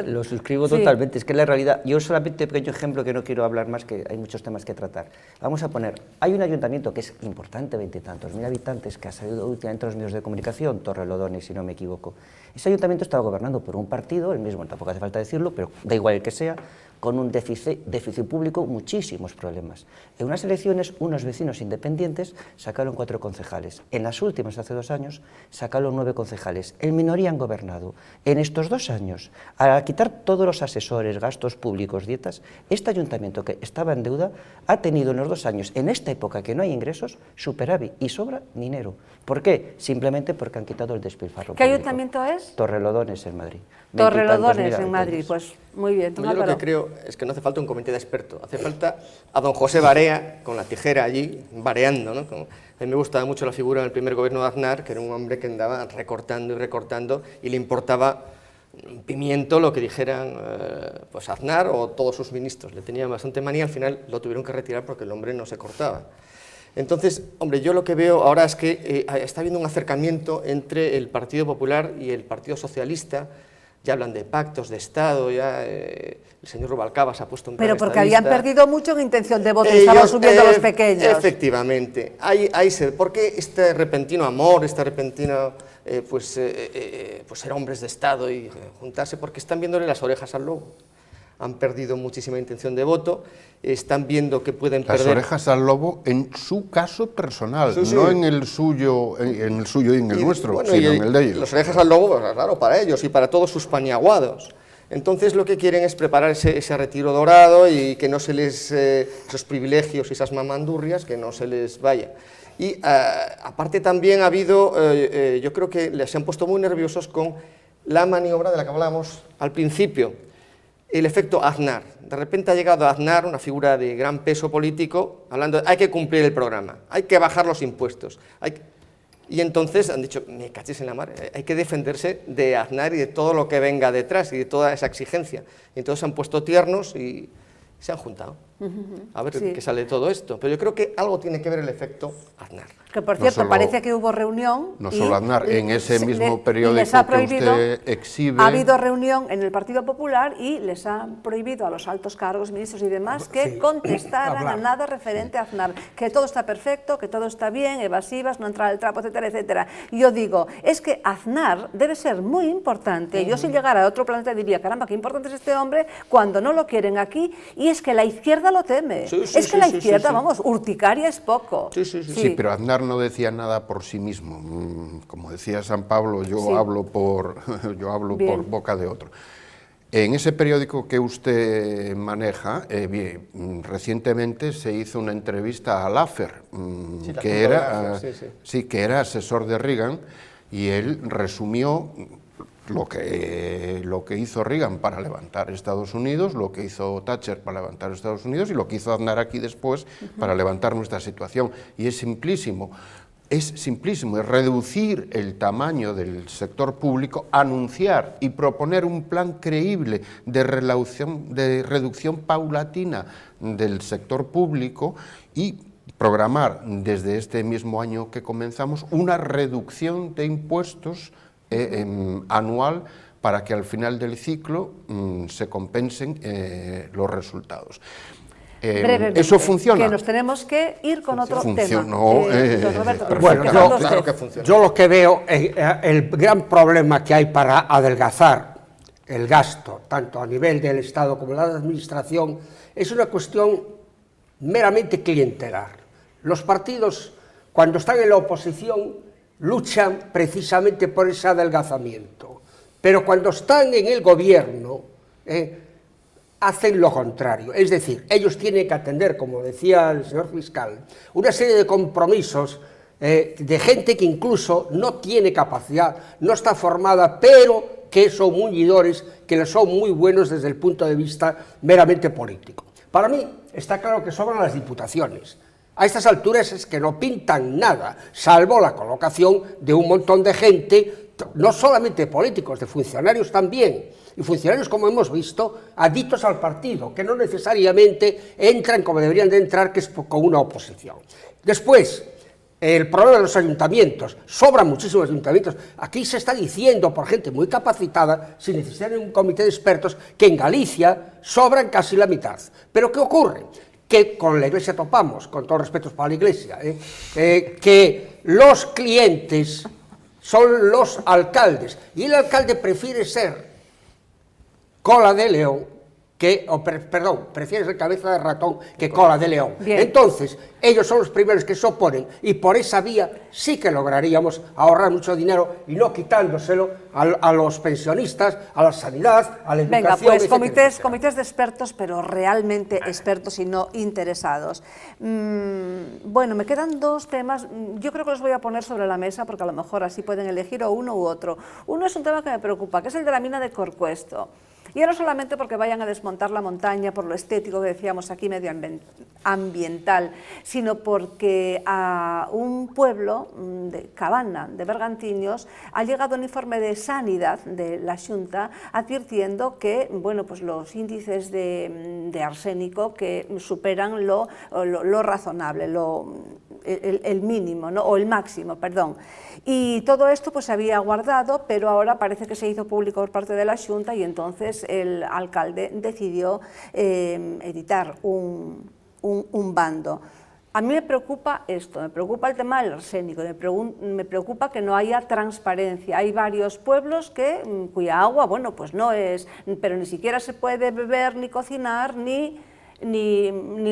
Lo suscribo totalmente, es que la realidad, yo solamente un pequeño ejemplo que no quiero hablar más, que hay muchos temas que tratar. Vamos a poner, hay un ayuntamiento que es importante, 20 y tantos mil habitantes, que ha salido últimamente en los medios de comunicación, Torrelodones, si no me equivoco. Ese ayuntamiento estaba gobernado por un partido, el mismo, tampoco hace falta decirlo, pero da igual el que sea, con un déficit público, muchísimos problemas. En unas elecciones, unos vecinos independientes sacaron 4 concejales. En las últimas, hace 2 años, sacaron 9 concejales. En minoría han gobernado. En estos 2 años, al quitar todos los asesores, gastos públicos, dietas, este ayuntamiento que estaba en deuda ha tenido en los 2 años, en esta época que no hay ingresos, superávit y sobra dinero. ¿Por qué? Simplemente porque han quitado el despilfarro ¿Qué público. ayuntamiento es? Torrelodones, en Madrid. Torrelodones, en Madrid, pues muy bien. Yo lo que creo es que no hace falta un comité de expertos, hace falta a don José Barea con la tijera allí, bareando, ¿no? A mí me gustaba mucho la figura en el primer gobierno de Aznar, que era un hombre que andaba recortando y recortando y le importaba un pimiento lo que dijeran pues Aznar o todos sus ministros. Le tenía bastante manía, al final lo tuvieron que retirar porque el hombre no se cortaba. Entonces, hombre, yo lo que veo ahora es que está habiendo un acercamiento entre el Partido Popular y el Partido Socialista. Ya hablan de pactos de Estado, ya el señor Rubalcaba se ha puesto un plan Pero porque estadista. habían perdido mucho en intención de voto y estaban subiendo los pequeños. Efectivamente. ¿Por qué este repentino amor, este repentino ser hombres de Estado y juntarse? Porque están viéndole las orejas al lobo. han perdido muchísima intención de voto, están viendo que pueden perder... Las orejas al lobo en su caso personal, sí, sí. No en el suyo y en el nuestro, bueno, sino en el de ellos. Las orejas al lobo, pues, claro, para ellos y para todos sus paniaguados. Entonces lo que quieren es preparar ese retiro dorado y que no se les... esos privilegios y esas mamandurrias, que no se les vaya. Y aparte también ha habido, yo creo que se han puesto muy nerviosos con la maniobra de la que hablábamos al principio, el efecto Aznar. De repente ha llegado Aznar, una figura de gran peso político, hablando de hay que cumplir el programa, hay que bajar los impuestos. Y entonces han dicho, me cachis en la mar, hay que defenderse de Aznar y de todo lo que venga detrás y de toda esa exigencia. Y entonces se han puesto tiernos y se han juntado. A ver qué sale de todo esto. Pero yo creo que algo tiene que ver el efecto Aznar. Que por cierto, parece que hubo reunión. No solo Aznar, en ese mismo periódico que usted exhibe. Ha habido reunión en el Partido Popular y les han prohibido a los altos cargos, ministros y demás, que contestaran a nada referente a Aznar. Que todo está perfecto, que todo está bien, evasivas, no entrar al trapo, etcétera, etcétera. Y yo digo, es que Aznar debe ser muy importante. Yo si llegara a otro planeta diría, caramba, qué importante es este hombre cuando no lo quieren aquí. Y es que la izquierda lo teme. Es que la izquierda, vamos, urticaria es poco. Sí, pero Aznar no decía nada por sí mismo. Como decía San Pablo, yo hablo por boca de otro. En ese periódico que usted maneja, recientemente se hizo una entrevista a Laffer, que era asesor de Reagan, y él resumió lo que hizo Reagan para levantar Estados Unidos, lo que hizo Thatcher para levantar Estados Unidos y lo que hizo Aznar aquí después para levantar nuestra situación. Y es simplísimo, es reducir el tamaño del sector público, anunciar y proponer un plan creíble de reducción paulatina del sector público y programar desde este mismo año que comenzamos una reducción de impuestos anual para que al final del ciclo se compensen los resultados. Eso funciona. Que nos tenemos que ir con otro tema. Bueno, yo lo que veo, el gran problema que hay para adelgazar el gasto, tanto a nivel del Estado como de la Administración, es una cuestión meramente clientelar. Los partidos, cuando están en la oposición, luchan precisamente por ese adelgazamiento, pero cuando están en el gobierno hacen lo contrario, es decir, ellos tienen que atender, como decía el señor fiscal, una serie de compromisos de gente que incluso no tiene capacidad, no está formada, pero que son muñidores, que son muy buenos desde el punto de vista meramente político. Para mí está claro que sobran las diputaciones. A estas alturas es que no pintan nada, salvo la colocación de un montón de gente, no solamente políticos, de funcionarios también, y funcionarios, como hemos visto, adictos al partido, que no necesariamente entran como deberían de entrar, que es con una oposición. Después, el problema de los ayuntamientos, sobran muchísimos ayuntamientos. Aquí se está diciendo por gente muy capacitada, sin necesidad de un comité de expertos, que en Galicia sobran casi la mitad. ¿Pero qué ocurre? Que con la Iglesia topamos, con todo respeto para la Iglesia, que los clientes son los alcaldes, y el alcalde prefiere ser cola de león, prefiere ser cabeza de ratón que cola de león. Bien. Entonces, ellos son los primeros que se oponen, y por esa vía sí que lograríamos ahorrar mucho dinero, y no quitándoselo a los pensionistas, a la sanidad, a la educación. Venga, pues comités de expertos, pero realmente expertos y no interesados. Bueno, me quedan dos temas, yo creo que los voy a poner sobre la mesa, porque a lo mejor así pueden elegir o uno u otro. Uno es un tema que me preocupa, que es el de la mina de Corcuesto. Y no solamente porque vayan a desmontar la montaña por lo estético que decíamos aquí, medioambiental, sino porque a un pueblo de Cabana, de Bergantiños, ha llegado un informe de Sanidad de la Xunta advirtiendo que, bueno, pues los índices de arsénico que superan lo razonable, el mínimo, ¿no? O el máximo, perdón. Y todo esto pues se había guardado, pero ahora parece que se hizo público por parte de la Xunta, y entonces el alcalde decidió editar un bando. A mí me preocupa esto, me preocupa el tema del arsénico, me preocupa que no haya transparencia. Hay varios pueblos cuya agua, bueno, pues no es, pero ni siquiera se puede beber, ni cocinar, ni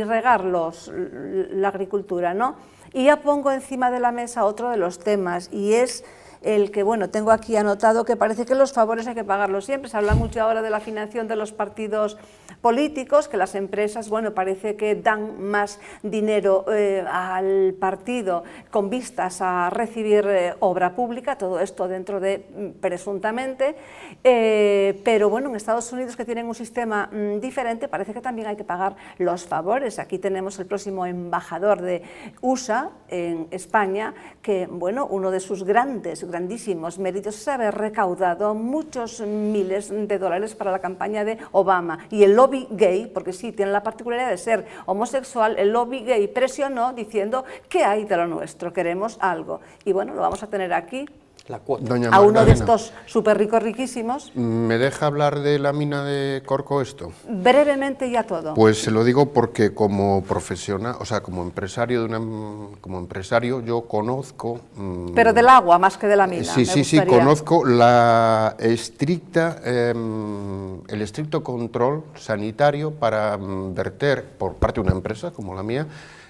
regar la agricultura, ¿no? Y ya pongo encima de la mesa otro de los temas, y es el que, bueno, tengo aquí anotado que parece que los favores hay que pagarlos siempre. Se habla mucho ahora de la financiación de los partidos políticos, que las empresas, bueno, parece que dan más dinero al partido con vistas a recibir obra pública, todo esto dentro de presuntamente, pero bueno, en Estados Unidos, que tienen un sistema diferente, parece que también hay que pagar los favores. Aquí tenemos el próximo embajador de USA en España, que, bueno, uno de sus grandísimos méritos es haber recaudado muchos miles de dólares para la campaña de Obama, y el lobby gay, porque sí, tiene la particularidad de ser homosexual, el lobby gay presionó diciendo ¿qué hay de lo nuestro? Queremos algo. Y bueno, lo vamos a tener aquí. La cuota. Doña a uno de Magdalena, estos súper ricos, riquísimos. ¿me deja hablar de la mina de Corcoesto? Brevemente ya todo. Pues se lo digo porque como profesional, o sea, como empresario yo conozco... Pero del agua más que de la mina. Sí, conozco el estricto control sanitario para verter por parte de una empresa como la mía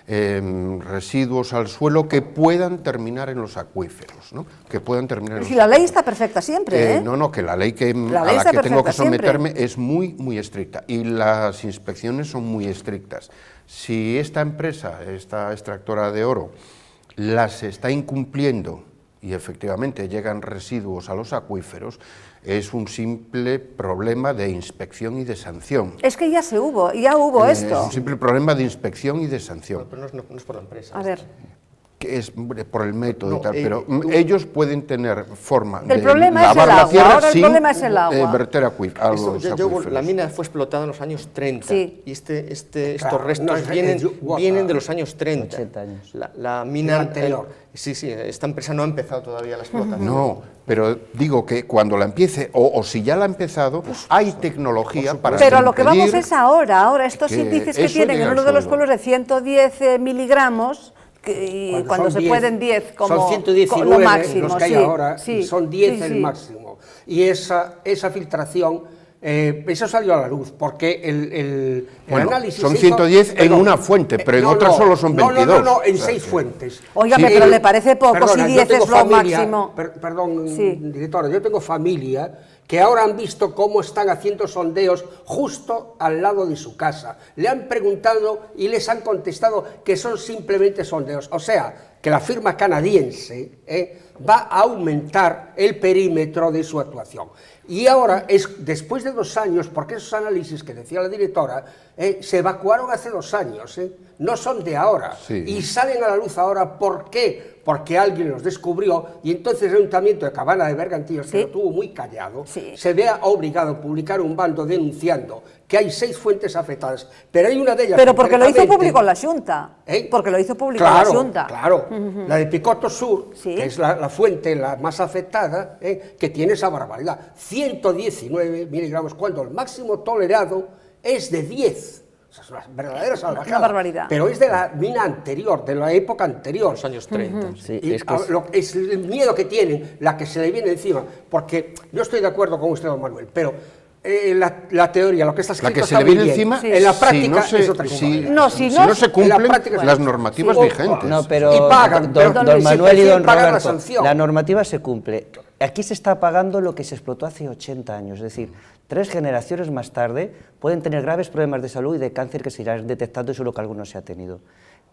residuos al suelo que puedan terminar en los acuíferos, ¿no? Que puedan terminar en los la ley está perfecta siempre, ¿eh? No, que la ley a la que tengo que someterme es muy estricta, y las inspecciones son muy estrictas. Si esta empresa, esta extractora de oro, las está incumpliendo y efectivamente llegan residuos a los acuíferos, es un simple problema de inspección y de sanción. Es que ya hubo esto. Es un simple problema de inspección y de sanción. Pero no es por la empresa. A ver. Que es por el método y tal, pero ellos pueden tener forma de problema lavar la tierra ahora sin el problema es el agua. verter a los acuíferos. La mina fue explotada en los años 30, sí. Y estos restos vienen de los años 30. 80 años. La mina anterior. Sí, esta empresa no ha empezado todavía la explotación. No, pero digo que cuando la empiece, o si ya la ha empezado, hay tecnología para Pero a lo que impedir vamos es ahora estos índices que tienen en uno de los pueblos de 110 miligramos, y cuando se pueden 10 como son 119 lo máximo, los que hay ahora, y son 10 el máximo. Y esa filtración, eso salió a la luz, porque el análisis... Son 110 en una fuente, pero en otras solo son 22. No, en 6 fuentes. Óigame, pero ¿le parece poco si 10 es lo máximo? Perdón, directora, yo tengo familia que ahora han visto cómo están haciendo sondeos justo al lado de su casa. Le han preguntado y les han contestado que son simplemente sondeos. O sea, que la firma canadiense va a aumentar el perímetro de su actuación. Y ahora, después de 2 años, porque esos análisis que decía la directora, se evacuaron hace 2 años, no son de ahora, y salen a la luz ahora. ¿Por qué? Porque alguien los descubrió, y entonces el Ayuntamiento de Cabana de Bergantiños, que lo tuvo muy callado, se vea obligado a publicar un bando denunciando que hay 6 fuentes afectadas, pero hay una de ellas... Pero porque lo hizo público la Xunta. Porque lo hizo público la Xunta. Claro, la de Picoto Sur, que es la fuente la más afectada, que tiene esa barbaridad. 119 miligramos, cuando el máximo tolerado es de 10. O sea, es una verdadera salvajada. Una barbaridad. Pero es de la mina anterior, de la época anterior. Los años 30. Y es el miedo que tienen, la que se le viene encima. Porque yo estoy de acuerdo con usted, don Manuel, pero la teoría, lo que está escrito, la que se le viene encima, en la práctica es otra cosa. Si no se cumplen las normativas vigentes. No, pero y pagan, don Manuel y don Roberto, la normativa se cumple. Aquí se está pagando lo que se explotó hace 80 años, es decir, 3 generaciones más tarde pueden tener graves problemas de salud y de cáncer que se irán detectando, eso es lo que algunos se ha tenido.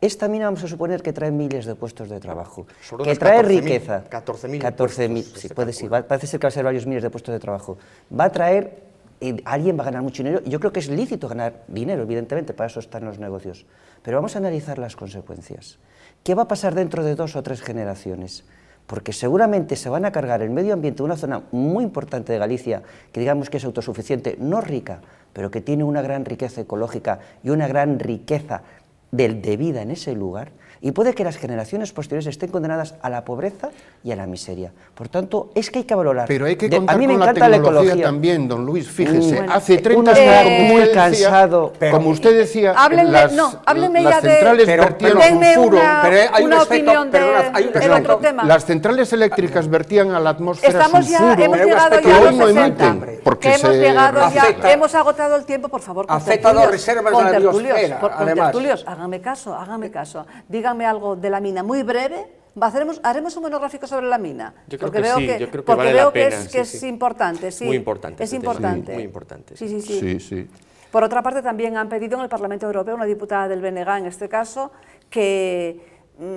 Esta mina vamos a suponer que trae miles de puestos de trabajo, que trae riqueza. 14.000. Sí, parece ser que va a ser varios miles de puestos de trabajo. Va a traer, alguien va a ganar mucho dinero, y yo creo que es lícito ganar dinero, evidentemente, para eso están los negocios. Pero vamos a analizar las consecuencias. ¿Qué va a pasar dentro de 2 o 3 generaciones? Porque seguramente se van a cargar el medio ambiente de una zona muy importante de Galicia, que digamos que es autosuficiente, no rica, pero que tiene una gran riqueza ecológica y una gran riqueza de vida en ese lugar, y puede que las generaciones posteriores estén condenadas a la pobreza y a la miseria. Por tanto, es que hay que valorar. Pero hay que a contar mí me con la encanta la tecnología ecología también, don Luis, fíjese, Bueno, hace 30 uno años, está como muy usted decía, cansado. como usted decía, Háblenme, las ya de... centrales vertían denme sulfuro, una opinión del otro tema. las centrales eléctricas vertían a la atmósfera Hemos sulfuro, llegado que ya a hoy los no 60, emiten, porque que hemos se llegado ya, afecta- hemos agotado el tiempo, por favor, afecta a las reservas de la contertulios, biosfera, además. contertulios, háganme caso, díganme algo de la mina muy breve. Haremos un monográfico sobre la mina. Yo creo porque que veo sí, que, yo creo que porque vale veo la pena, que es sí. importante, sí. Muy importante Es este tema, importante. muy importante, Sí, sí, sí. Sí, sí. Por otra parte, también han pedido en el Parlamento Europeo, una diputada del BNG en este caso, que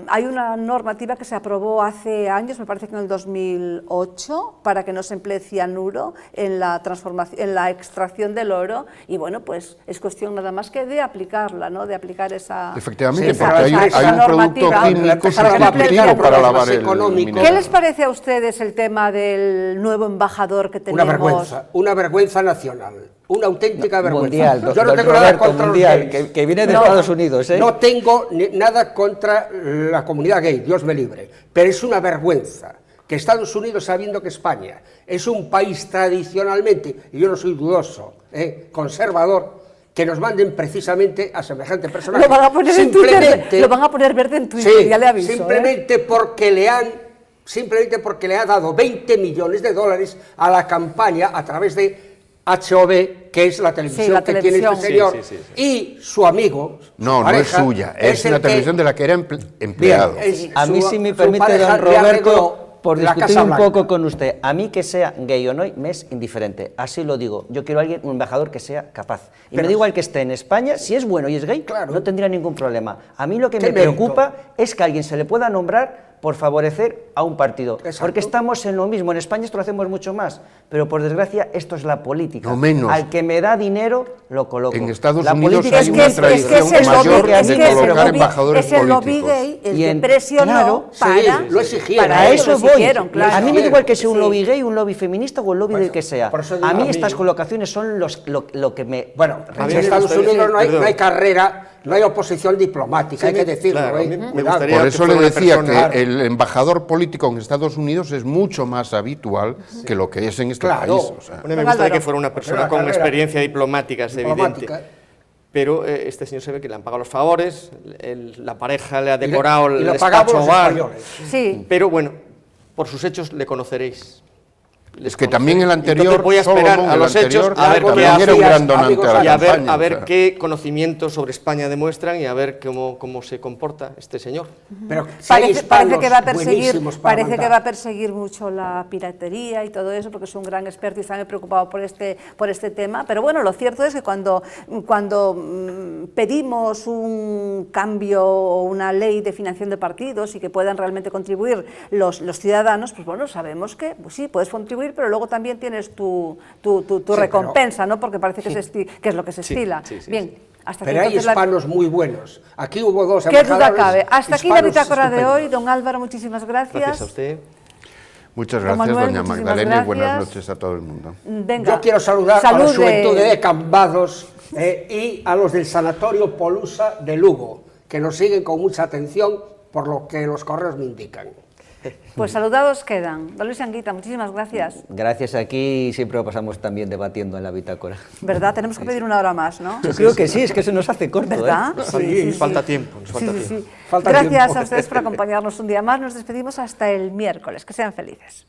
hay una normativa que se aprobó hace años, me parece que en el 2008, para que no se emplee cianuro en la transformación, en la extracción del oro, y bueno, pues es cuestión nada más que de aplicarla, ¿no? De aplicar esa... Efectivamente, esa- porque hay un esa producto normativa. químico Para que sustitutivo aplique para lavar problemas el económicos. mineral. ¿Qué les parece a ustedes el tema del nuevo embajador que tenemos? Una vergüenza nacional, una auténtica vergüenza. Mundial, Yo no don tengo nada Roberto, contra mundial, los gays. que viene de No, Estados Unidos, ¿eh? No tengo nada contra la comunidad gay, Dios me libre, pero es una vergüenza que Estados Unidos, sabiendo que España es un país tradicionalmente, y yo no soy dudoso, conservador, que nos manden precisamente a semejante personaje. Lo van a poner en Twitter, lo van a poner verde en Twitter, Sí, ya le aviso. simplemente porque le ha dado 20 millones de dólares a la campaña a través de HOV, que es la televisión Sí, la que televisión. tiene este señor, Sí. y su amigo, su No, no es pareja, suya, es el una que- televisión de la que era empleado. Bien, es A mí su- si me su permite, pareja don le Roberto, arregló por la discutir Casa un Blanca. poco con usted, a mí que sea gay o no, me es indiferente, así lo digo. Yo quiero a alguien, un embajador que sea capaz. Y me Pero- da igual que esté en España, si es bueno y es gay, Claro. no tendría ningún problema. A mí lo que ¿Qué me mérito? preocupa es que a alguien se le pueda nombrar por favorecer a un partido. Exacto. Porque estamos en lo mismo, en España esto lo hacemos mucho más, pero por desgracia esto es la política. No menos. Al que me da dinero, lo coloco. En Estados La Unidos política hay es una que- tradición es que es mayor lobby, es de que es colocar lobby, embajadores es el lobby políticos. gay el Y que en- presionó claro, para... sí, lo exigieron. Para Claro, eso lo voy. exigieron, claro. A mí me da igual que sea un Sí. lobby gay, un lobby feminista o el lobby del que sea. por eso digo, A mí a mí- estas colocaciones son lo que me... Bueno, A mí en me Estados gustaría- Unidos no perdón. hay carrera, no hay oposición diplomática, hay que decirlo. claro, a mí me Cuidado. gustaría- Por que eso fuera le una decía persona- que el embajador político en Estados Unidos es mucho más habitual que lo que es en este Claro. país. O sea. Bueno, me Don gustaría Álvaro. que fuera una persona la con carrera experiencia diplomática, es evidente. diplomática. Pero este señor se ve que le han pagado los favores, la pareja le ha decorado y el lo despacho pagamos los oval. españoles. Sí. Pero bueno, por sus hechos le conoceréis. Es que también el anterior, Entonces voy a esperar Solomon, a el los hechos anterior, a ver qué también era un hacías, gran donante amigos, a la y a ver, campaña, a ver o sea. qué conocimiento sobre España demuestran y a ver cómo se comporta este señor. Pero si hay Parece hispanos que va a perseguir, buenísimos para parece que mandar. va a perseguir mucho la piratería y todo eso, porque es un gran experto y está muy preocupado por este tema. Pero bueno, lo cierto es que cuando pedimos un cambio o una ley de financiación de partidos y que puedan realmente contribuir los ciudadanos, pues bueno, sabemos que pues sí, puedes contribuir, pero luego también tienes tu recompensa, ¿no? Porque parece que, que es lo que se estila. sí, Bien, hasta Pero aquí hay entonces hispanos muy buenos. Aquí hubo dos ¿Qué duda embajadores cabe? Hasta aquí la hispanos bitácora de estupendos. hoy. Don Álvaro, muchísimas gracias. Gracias a usted. Muchas Don gracias, Manuel, doña muchísimas Magdalena, y buenas gracias. noches a todo el mundo. Venga, Yo quiero saludar a la salude. juventud de Cambados y a los del Sanatorio Polusa de Lugo, que nos siguen con mucha atención por lo que los correos me indican. Pues saludados quedan. Don Luis Anguita, muchísimas gracias. Gracias, aquí siempre lo pasamos también debatiendo en la bitácora. ¿Verdad? Tenemos que pedir una hora más, ¿no? Yo creo que sí, es que se nos hace corto. ¿Verdad? ¿eh? Falta tiempo, nos falta tiempo. Falta Gracias tiempo. a ustedes por acompañarnos un día más. Nos despedimos hasta el miércoles. Que sean felices.